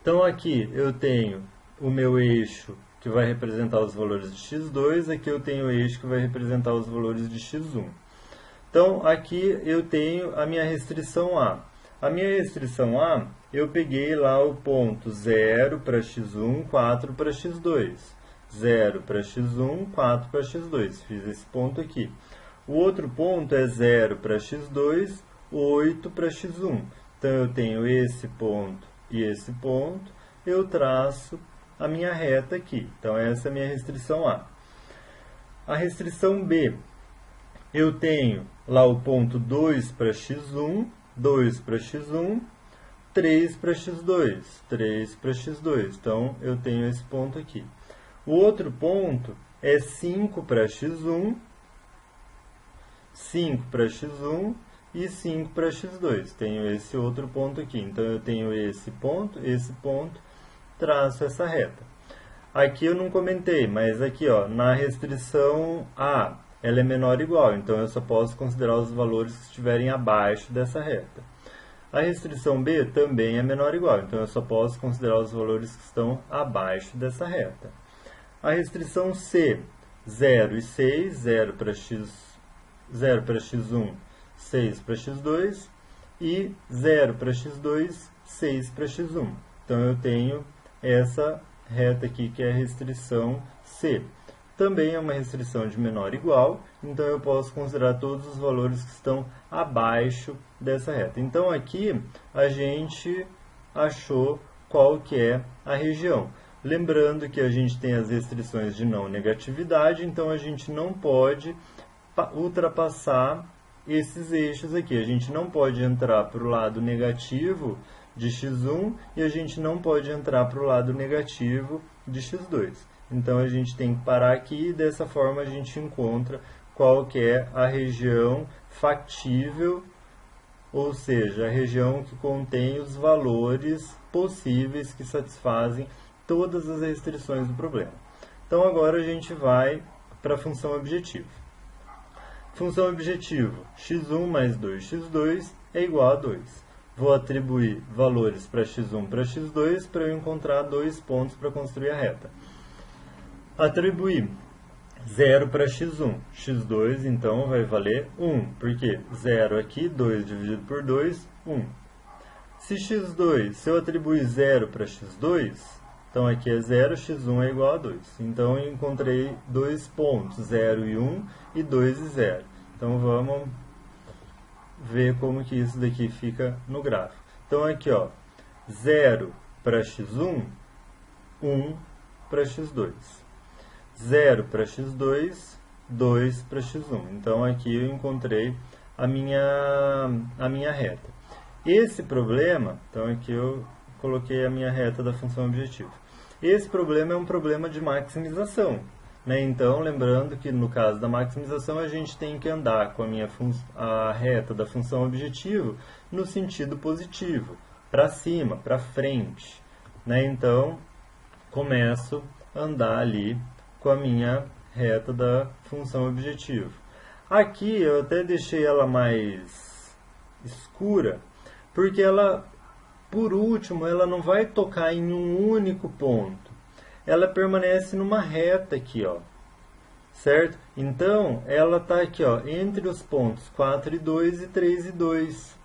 Então, aqui eu tenho o meu eixo que vai representar os valores de x2, aqui eu tenho o eixo que vai representar os valores de x1. Então, aqui eu tenho a minha restrição A. A minha restrição A, eu peguei lá o ponto 0 para x1, 4 para x2. 0 para x1, 4 para x2. Fiz esse ponto aqui. O outro ponto é 0 para x2, 8 para x1. Então, eu tenho esse ponto e esse ponto, eu traço a minha reta aqui. Então, essa é a minha restrição A. A restrição B, eu tenho lá o ponto 2 para x1, 2 para x1, 3 para x2, 3 para x2. Então, eu tenho esse ponto aqui. O outro ponto é 5 para x1, 5 para x1, e 5 para x2. Tenho esse outro ponto aqui. Então, eu tenho esse ponto, traço essa reta. Aqui eu não comentei, mas aqui, ó, na restrição A, ela é menor ou igual. Então, eu só posso considerar os valores que estiverem abaixo dessa reta. A restrição B também é menor ou igual. Então, eu só posso considerar os valores que estão abaixo dessa reta. A restrição C, 0 e 6, 0 para x1, 6 para x2 e 0 para x2, 6 para x1. Então, eu tenho essa reta aqui que é a restrição C. Também é uma restrição de menor ou igual, então eu posso considerar todos os valores que estão abaixo dessa reta. Então, aqui a gente achou qual que é a região. Lembrando que a gente tem as restrições de não negatividade, então a gente não pode ultrapassar esses eixos aqui. A gente não pode entrar para o lado negativo de x1 e a gente não pode entrar para o lado negativo de x2. Então, a gente tem que parar aqui e dessa forma a gente encontra qual que é a região factível, ou seja, a região que contém os valores possíveis que satisfazem todas as restrições do problema. Então, agora a gente vai para a função objetivo. Função objetivo, x1 mais 2x2 é igual a 2. Vou atribuir valores para x1 para x2 para eu encontrar 2 pontos para construir a reta. Atribuir 0 para x1. x2, então, vai valer 1, porque 0 aqui, 2 dividido por 2, 1. Se eu atribuir 0 para x2, então aqui é 0, x1 é igual a 2. Então, eu encontrei 2 pontos, 0 e 1, e 2 e 0. Então, vamos ver como que isso daqui fica no gráfico. Então, aqui, ó, 0 para x1, 1 para x2. 0 para x2, 2 para x1. Então, aqui eu encontrei a minha reta. Esse problema, então aqui eu coloquei a minha reta da função objetivo. Esse problema é um problema de maximização, né? Então, lembrando que no caso da maximização, a gente tem que andar com a reta da função objetivo no sentido positivo, para cima, para frente, né? Então, começo a andar ali com a minha reta da função objetivo. Aqui eu até deixei ela mais escura, porque ela, por último, ela não vai tocar em um único ponto. Ela permanece numa reta aqui, ó, certo? Então, ela está aqui, ó, entre os pontos 4 e 2 e 3 e 2.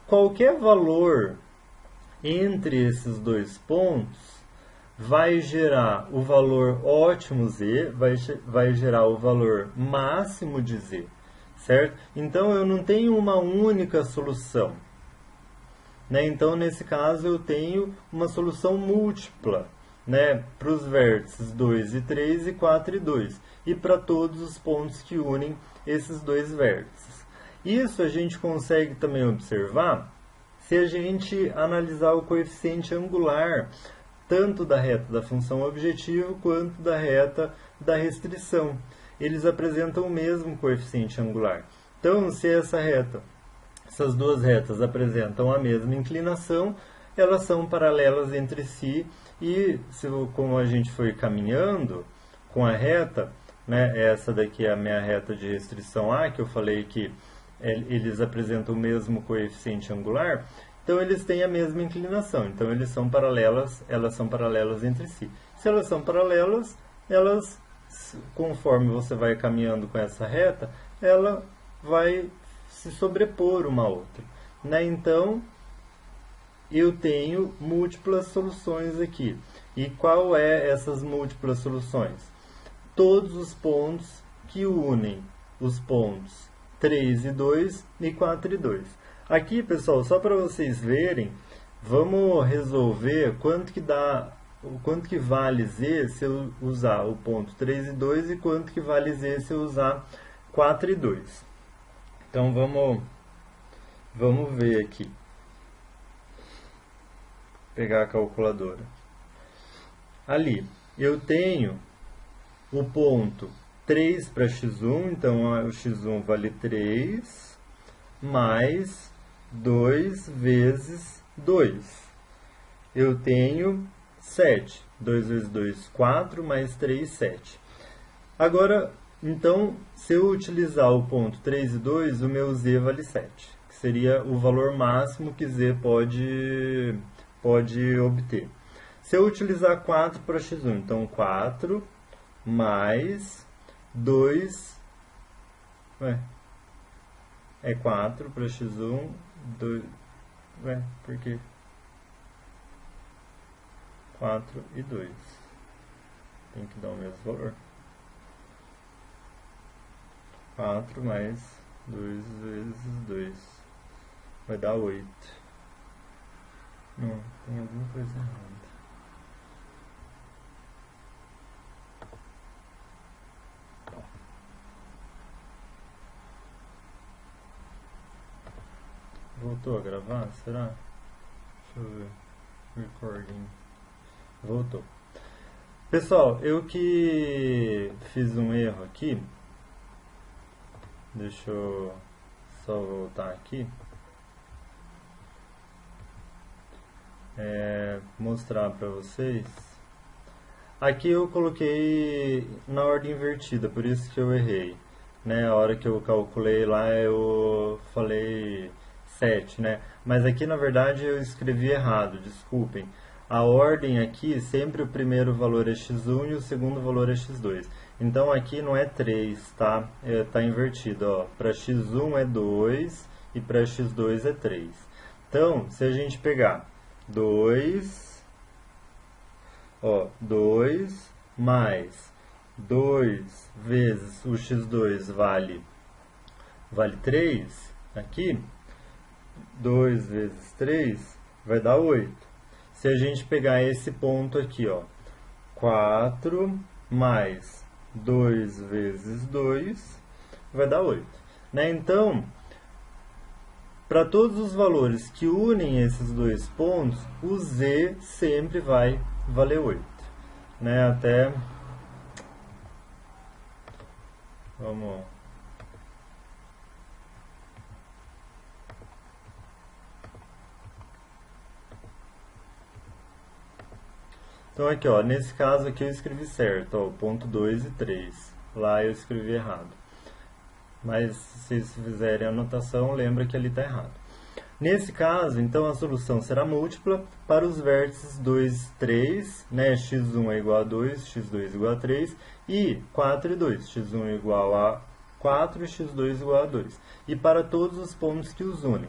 Qualquer valor entre esses dois pontos vai gerar o valor ótimo Z, vai gerar o valor máximo de Z, certo? Então, eu não tenho uma única solução, né? Então, nesse caso, eu tenho uma solução múltipla, né? Para os vértices 2 e 3 e 4 e 2, e para todos os pontos que unem esses dois vértices. Isso a gente consegue também observar se a gente analisar o coeficiente angular, tanto da reta da função objetivo quanto da reta da restrição. Eles apresentam o mesmo coeficiente angular. Então, se essas duas retas apresentam a mesma inclinação, elas são paralelas entre si, e como a gente foi caminhando com a reta, né, essa daqui é a minha reta de restrição A, que eu falei que eles apresentam o mesmo coeficiente angular, então eles têm a mesma inclinação, então elas são paralelas entre si. Se elas são paralelas, conforme você vai caminhando com essa reta, ela vai se sobrepor uma à outra, né? Então, eu tenho múltiplas soluções aqui. E qual é essas múltiplas soluções? Todos os pontos que unem os pontos 3 e 2 e 4 e 2. Aqui, pessoal, só para vocês verem, vamos resolver quanto que vale Z se eu usar o ponto 3 e 2 e quanto que vale Z se eu usar 4 e 2. Então, vamos ver aqui. Vou pegar a calculadora. Ali, eu tenho o ponto 3 para x1, então o x1 vale 3, mais 2 vezes 2. Eu tenho 7. 2 vezes 2, 4, mais 3, 7. Agora, então, se eu utilizar o ponto 3 e 2, o meu z vale 7, que seria o valor máximo que z pode obter. Se eu utilizar 4 para x1, então 4 mais 2... é 4 para x1, 2... por quê? 4 e 2. Tem que dar o mesmo valor. 4 mais 2 vezes 2. Vai dar 8. Não, tem alguma coisa errada. Voltou a gravar? Será? Deixa eu ver. Recording. Voltou. Pessoal, eu que fiz um erro aqui. Deixa eu só voltar aqui. Mostrar para vocês. Aqui eu coloquei na ordem invertida, por isso que eu errei, né? A hora que eu calculei lá eu falei 7, né? Mas aqui na verdade eu escrevi errado, desculpem. A ordem aqui, sempre o primeiro valor é x1 e o segundo valor é x2. Então aqui não é 3, tá? Tá invertido, ó. Para x1 é 2 e para x2 é 3. Então, se a gente pegar 2 mais 2 vezes o x2 vale 3, aqui, 2 vezes 3 vai dar 8. Se a gente pegar esse ponto aqui, ó, 4 mais 2 vezes 2 vai dar 8. Né? Então, para todos os valores que unem esses dois pontos, o z sempre vai valer 8. Né? Até... Vamos... Então aqui, ó, nesse caso aqui eu escrevi certo, ó, ponto 2 e 3. Lá eu escrevi errado. Mas se vocês fizerem a anotação, lembra que ali está errado. Nesse caso, então, a solução será múltipla para os vértices 2, 3, né? x1 é igual a 2, x2 igual a 3, e 4 e 2, x1 é igual a 4 e x2 igual a 2. E para todos os pontos que os unem.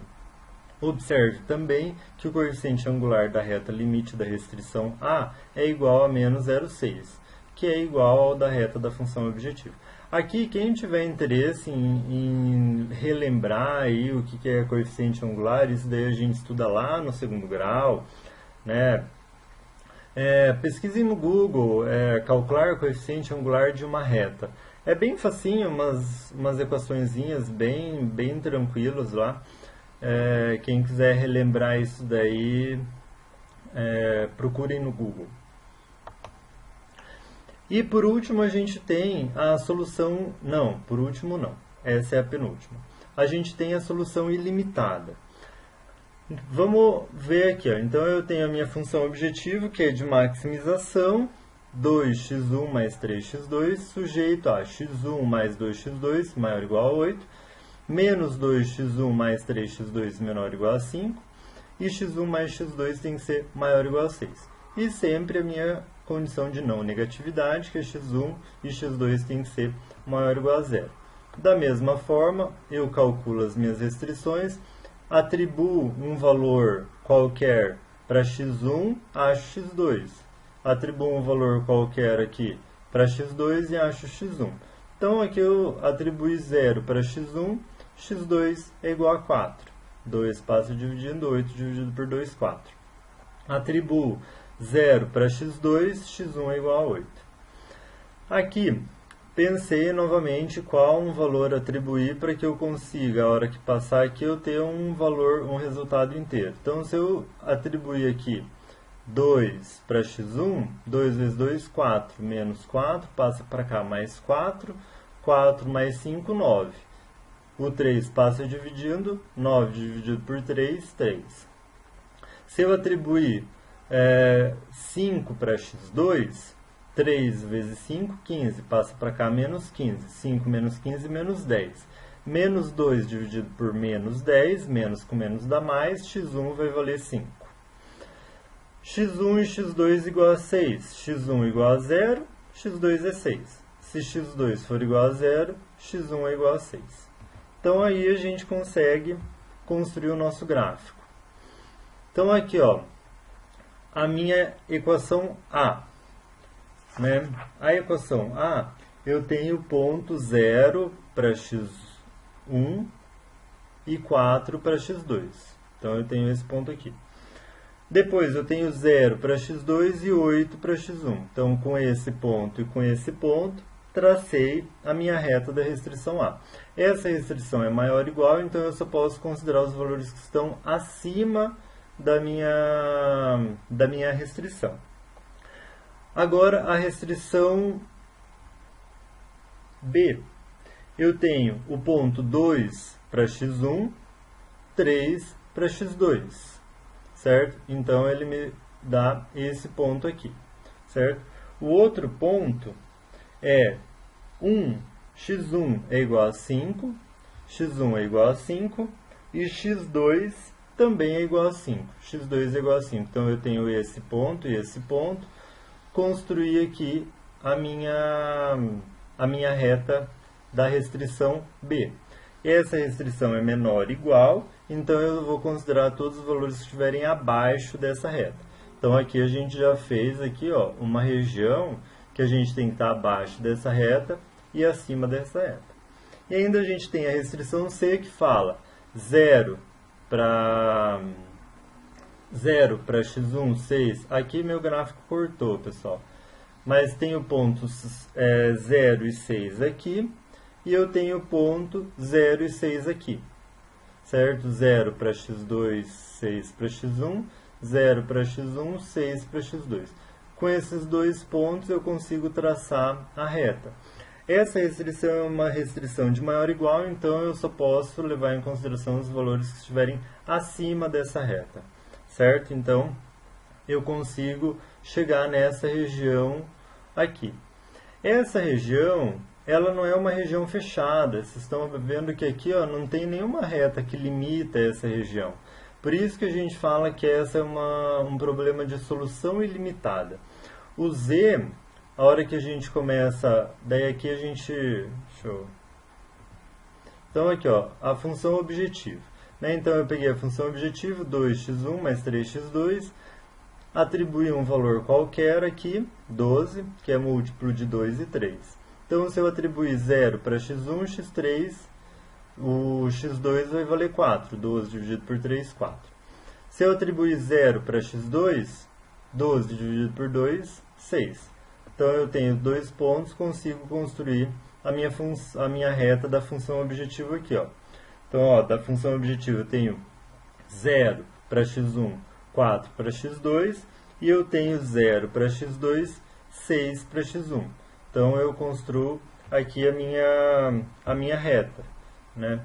Observe também que o coeficiente angular da reta limite da restrição A é igual a menos 0,6, que é igual ao da reta da função objetiva. Aqui, quem tiver interesse em relembrar aí o que é coeficiente angular, isso daí a gente estuda lá no segundo grau, né? Pesquisem no Google, calcular o coeficiente angular de uma reta. É bem facinho, umas equaçõezinhas bem tranquilas lá. Quem quiser relembrar isso daí, procurem no Google. E por último a gente tem a solução... Não, por último não. Essa é a penúltima. A gente tem a solução ilimitada. Vamos ver aqui. Ó. Então eu tenho a minha função objetivo, que é de maximização, 2x1 mais 3x2, sujeito a x1 mais 2x2 maior ou igual a 8, menos 2x1 mais 3x2 menor ou igual a 5, e x1 mais x2 tem que ser maior ou igual a 6. E sempre a minha condição de não negatividade, que é x1 e x2 tem que ser maior ou igual a 0. Da mesma forma, eu calculo as minhas restrições, atribuo um valor qualquer para x1, acho x2. Atribuo um valor qualquer aqui para x2 e acho x1. Então, aqui eu atribuí 0 para x1, x2 é igual a 4. 2 passa dividindo, 8 dividido por 2, 4. Atribuo 0 para x2, x1 é igual a 8. Aqui, pensei novamente qual um valor atribuir para que eu consiga, a hora que passar aqui, eu ter um valor, um resultado inteiro. Então, se eu atribuir aqui 2 para x1, 2 vezes 2, 4, menos 4, passa para cá, mais 4, 4 mais 5, 9. O 3 passa dividindo, 9 dividido por 3, 3. Se eu atribuir 5 para x2, 3 vezes 5, 15, passa para cá, menos 15. 5 menos 15, menos 10. Menos 2 dividido por menos 10, menos com menos dá mais, x1 vai valer 5. x1 e x2 igual a 6. x1 igual a 0, x2 é 6. Se x2 for igual a 0, x1 é igual a 6. Então, aí a gente consegue construir o nosso gráfico. Então, aqui, ó, a minha equação A. Né? A equação A, eu tenho ponto 0 para x1 e 4 para x2. Então, eu tenho esse ponto aqui. Depois, eu tenho 0 para x2 e 8 para x1. Então, com esse ponto e com esse ponto, tracei a minha reta da restrição A. Essa restrição é maior ou igual, então eu só posso considerar os valores que estão acima da minha restrição. Agora, a restrição B. Eu tenho o ponto 2 para x1, 3 para x2, certo? Então, ele me dá esse ponto aqui, certo? O outro ponto é x1 é igual a 5, x1 é igual a 5, e x2 também é igual a 5. x2 é igual a 5. Então, eu tenho esse ponto e esse ponto. Construir aqui a minha reta da restrição B. Essa restrição é menor ou igual, então eu vou considerar todos os valores que estiverem abaixo dessa reta. Então, aqui a gente já fez aqui, ó, uma região que a gente tem que estar abaixo dessa reta e acima dessa reta. E ainda a gente tem a restrição C, que fala 0 para x1, 6. Aqui meu gráfico cortou, pessoal. Mas tenho pontos 0 e 6 aqui. E eu tenho ponto 0 e 6 aqui. Certo? 0 para x2, 6 para x1. 0 para x1, 6 para x2. Com esses dois pontos eu consigo traçar a reta. Essa restrição é uma restrição de maior ou igual, então eu só posso levar em consideração os valores que estiverem acima dessa reta. Certo? Então, eu consigo chegar nessa região aqui. Essa região, ela não é uma região fechada. Vocês estão vendo que aqui, ó, não tem nenhuma reta que limita essa região. Por isso que a gente fala que essa é um problema de solução ilimitada. O Z, a hora que a gente começa, daí aqui a gente... Então aqui, ó, a função objetivo. Né? Então eu peguei a função objetivo, 2x1 mais 3x2, atribuí um valor qualquer aqui, 12, que é múltiplo de 2 e 3. Então se eu atribuir 0 para x1, x3, o x2 vai valer 4, 12 dividido por 3, 4. Se eu atribuir 0 para x2, 12 dividido por 2, 6. Então eu tenho 2 pontos, consigo construir a minha reta da função objetivo aqui. Ó. Então, ó, da função objetivo eu tenho 0 para x1, 4 para x2, e eu tenho 0 para x2, 6 para x1. Então eu construo aqui a minha reta. Né?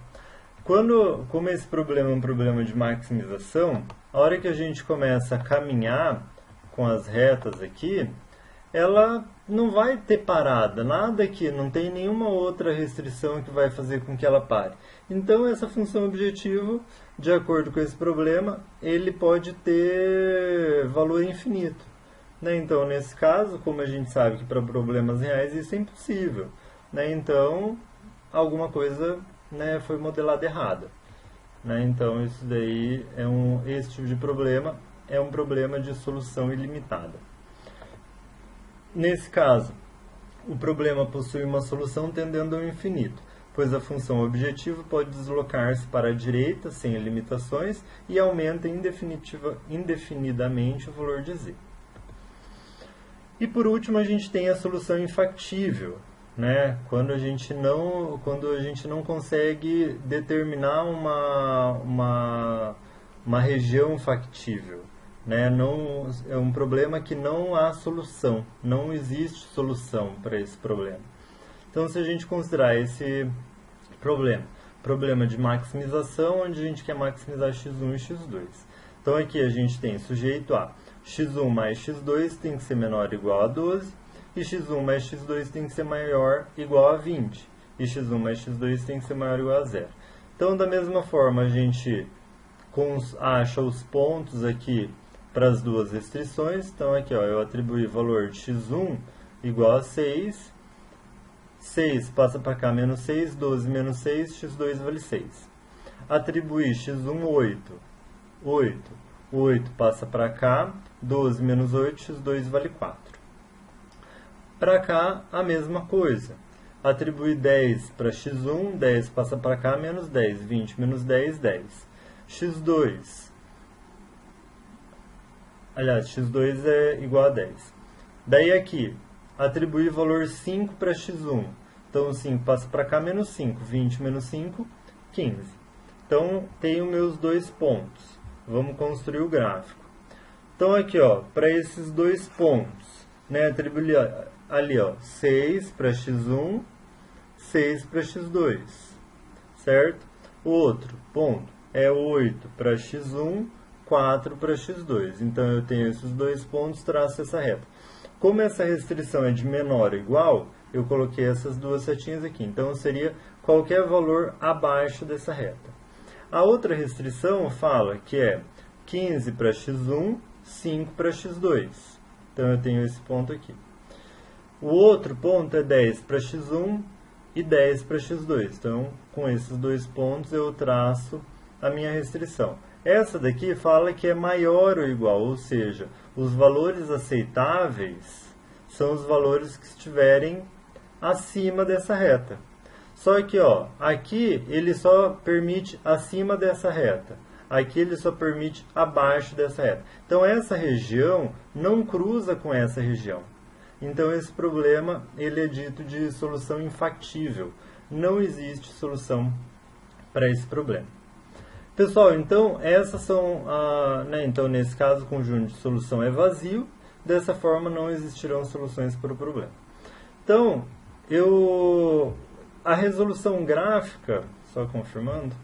Como esse problema é um problema de maximização, a hora que a gente começa a caminhar com as retas aqui, ela não vai ter parada, nada aqui, não tem nenhuma outra restrição que vai fazer com que ela pare. Então essa função objetivo, de acordo com esse problema, ele pode ter valor infinito. Né? Então nesse caso, como a gente sabe que para problemas reais isso é impossível, né? Então alguma coisa, né, foi modelada errada. Né? Então isso daí esse tipo de problema é um problema de solução ilimitada. Nesse caso, o problema possui uma solução tendendo ao infinito, pois a função objetivo pode deslocar-se para a direita sem limitações e aumenta indefinidamente o valor de z. E por último, a gente tem a solução infactível, né? Quando a gente não consegue determinar uma região factível. Né? Não, é um problema que não há solução, não existe solução para esse problema. Então, se a gente considerar esse problema de maximização, onde a gente quer maximizar x1 e x2. Então, aqui a gente tem sujeito a x1 mais x2 tem que ser menor ou igual a 12, e x1 mais x2 tem que ser maior ou igual a 20, e x1 mais x2 tem que ser maior ou igual a 0. Então, da mesma forma, a gente acha os pontos aqui para as duas restrições. Então aqui, ó, eu atribuí valor de x1 igual a 6, 6 passa para cá, menos 6, 12 menos 6, x2 vale 6. Atribuí x1 8, 8 passa para cá, 12 menos 8, x2 vale 4. Para cá, a mesma coisa. Atribuí 10 para x1, 10 passa para cá, menos 10, 20 menos 10, 10. x2 é igual a 10. Daí aqui, atribuir valor 5 para x1. Então, 5 passa para cá, menos 5. 20 menos 5, 15. Então, tenho meus dois pontos. Vamos construir o gráfico. Então, aqui, ó, para esses dois pontos, né, atribuir ali, ó, 6 para x1, 6 para x2. Certo? O outro ponto é 8 para x1, 4 para x2. Então, eu tenho esses dois pontos, traço essa reta. Como essa restrição é de menor ou igual, eu coloquei essas duas setinhas aqui. Então, seria qualquer valor abaixo dessa reta. A outra restrição fala que é 15 para x1, 5 para x2. Então, eu tenho esse ponto aqui. O outro ponto é 10 para x1 e 10 para x2. Então, com esses dois pontos, eu traço a minha restrição. Essa daqui fala que é maior ou igual, ou seja, os valores aceitáveis são os valores que estiverem acima dessa reta. Só que, ó, aqui ele só permite acima dessa reta. Aqui ele só permite abaixo dessa reta. Então, essa região não cruza com essa região. Então, esse problema ele é dito de solução infactível. Não existe solução para esse problema. Pessoal, então, essas são, então, nesse caso, o conjunto de solução é vazio. Dessa forma, não existirão soluções para o problema. Então, a resolução gráfica, só confirmando,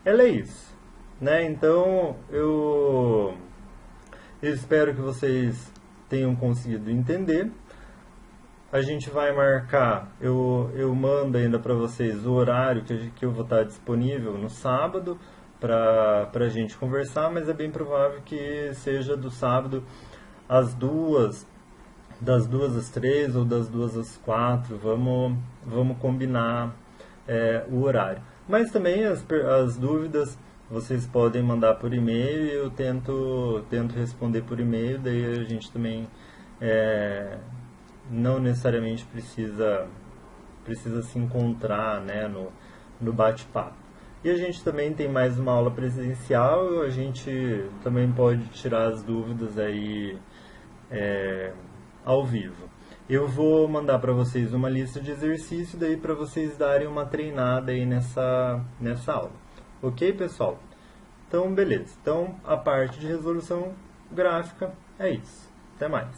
ela é isso. Né? Então, eu espero que vocês tenham conseguido entender. A gente vai marcar, eu mando ainda para vocês o horário que eu vou estar disponível no sábado, para a gente conversar, mas é bem provável que seja do sábado às 2, das 2 às 3 ou das 2 às 4, vamos combinar o horário. Mas também as dúvidas vocês podem mandar por e-mail e eu tento responder por e-mail, daí a gente também não necessariamente precisa se encontrar, né, no bate-papo. E a gente também tem mais uma aula presencial, a gente também pode tirar as dúvidas aí ao vivo. Eu vou mandar para vocês uma lista de exercício daí para vocês darem uma treinada aí nessa aula. Ok, pessoal? Então, beleza. Então, a parte de resolução gráfica é isso. Até mais.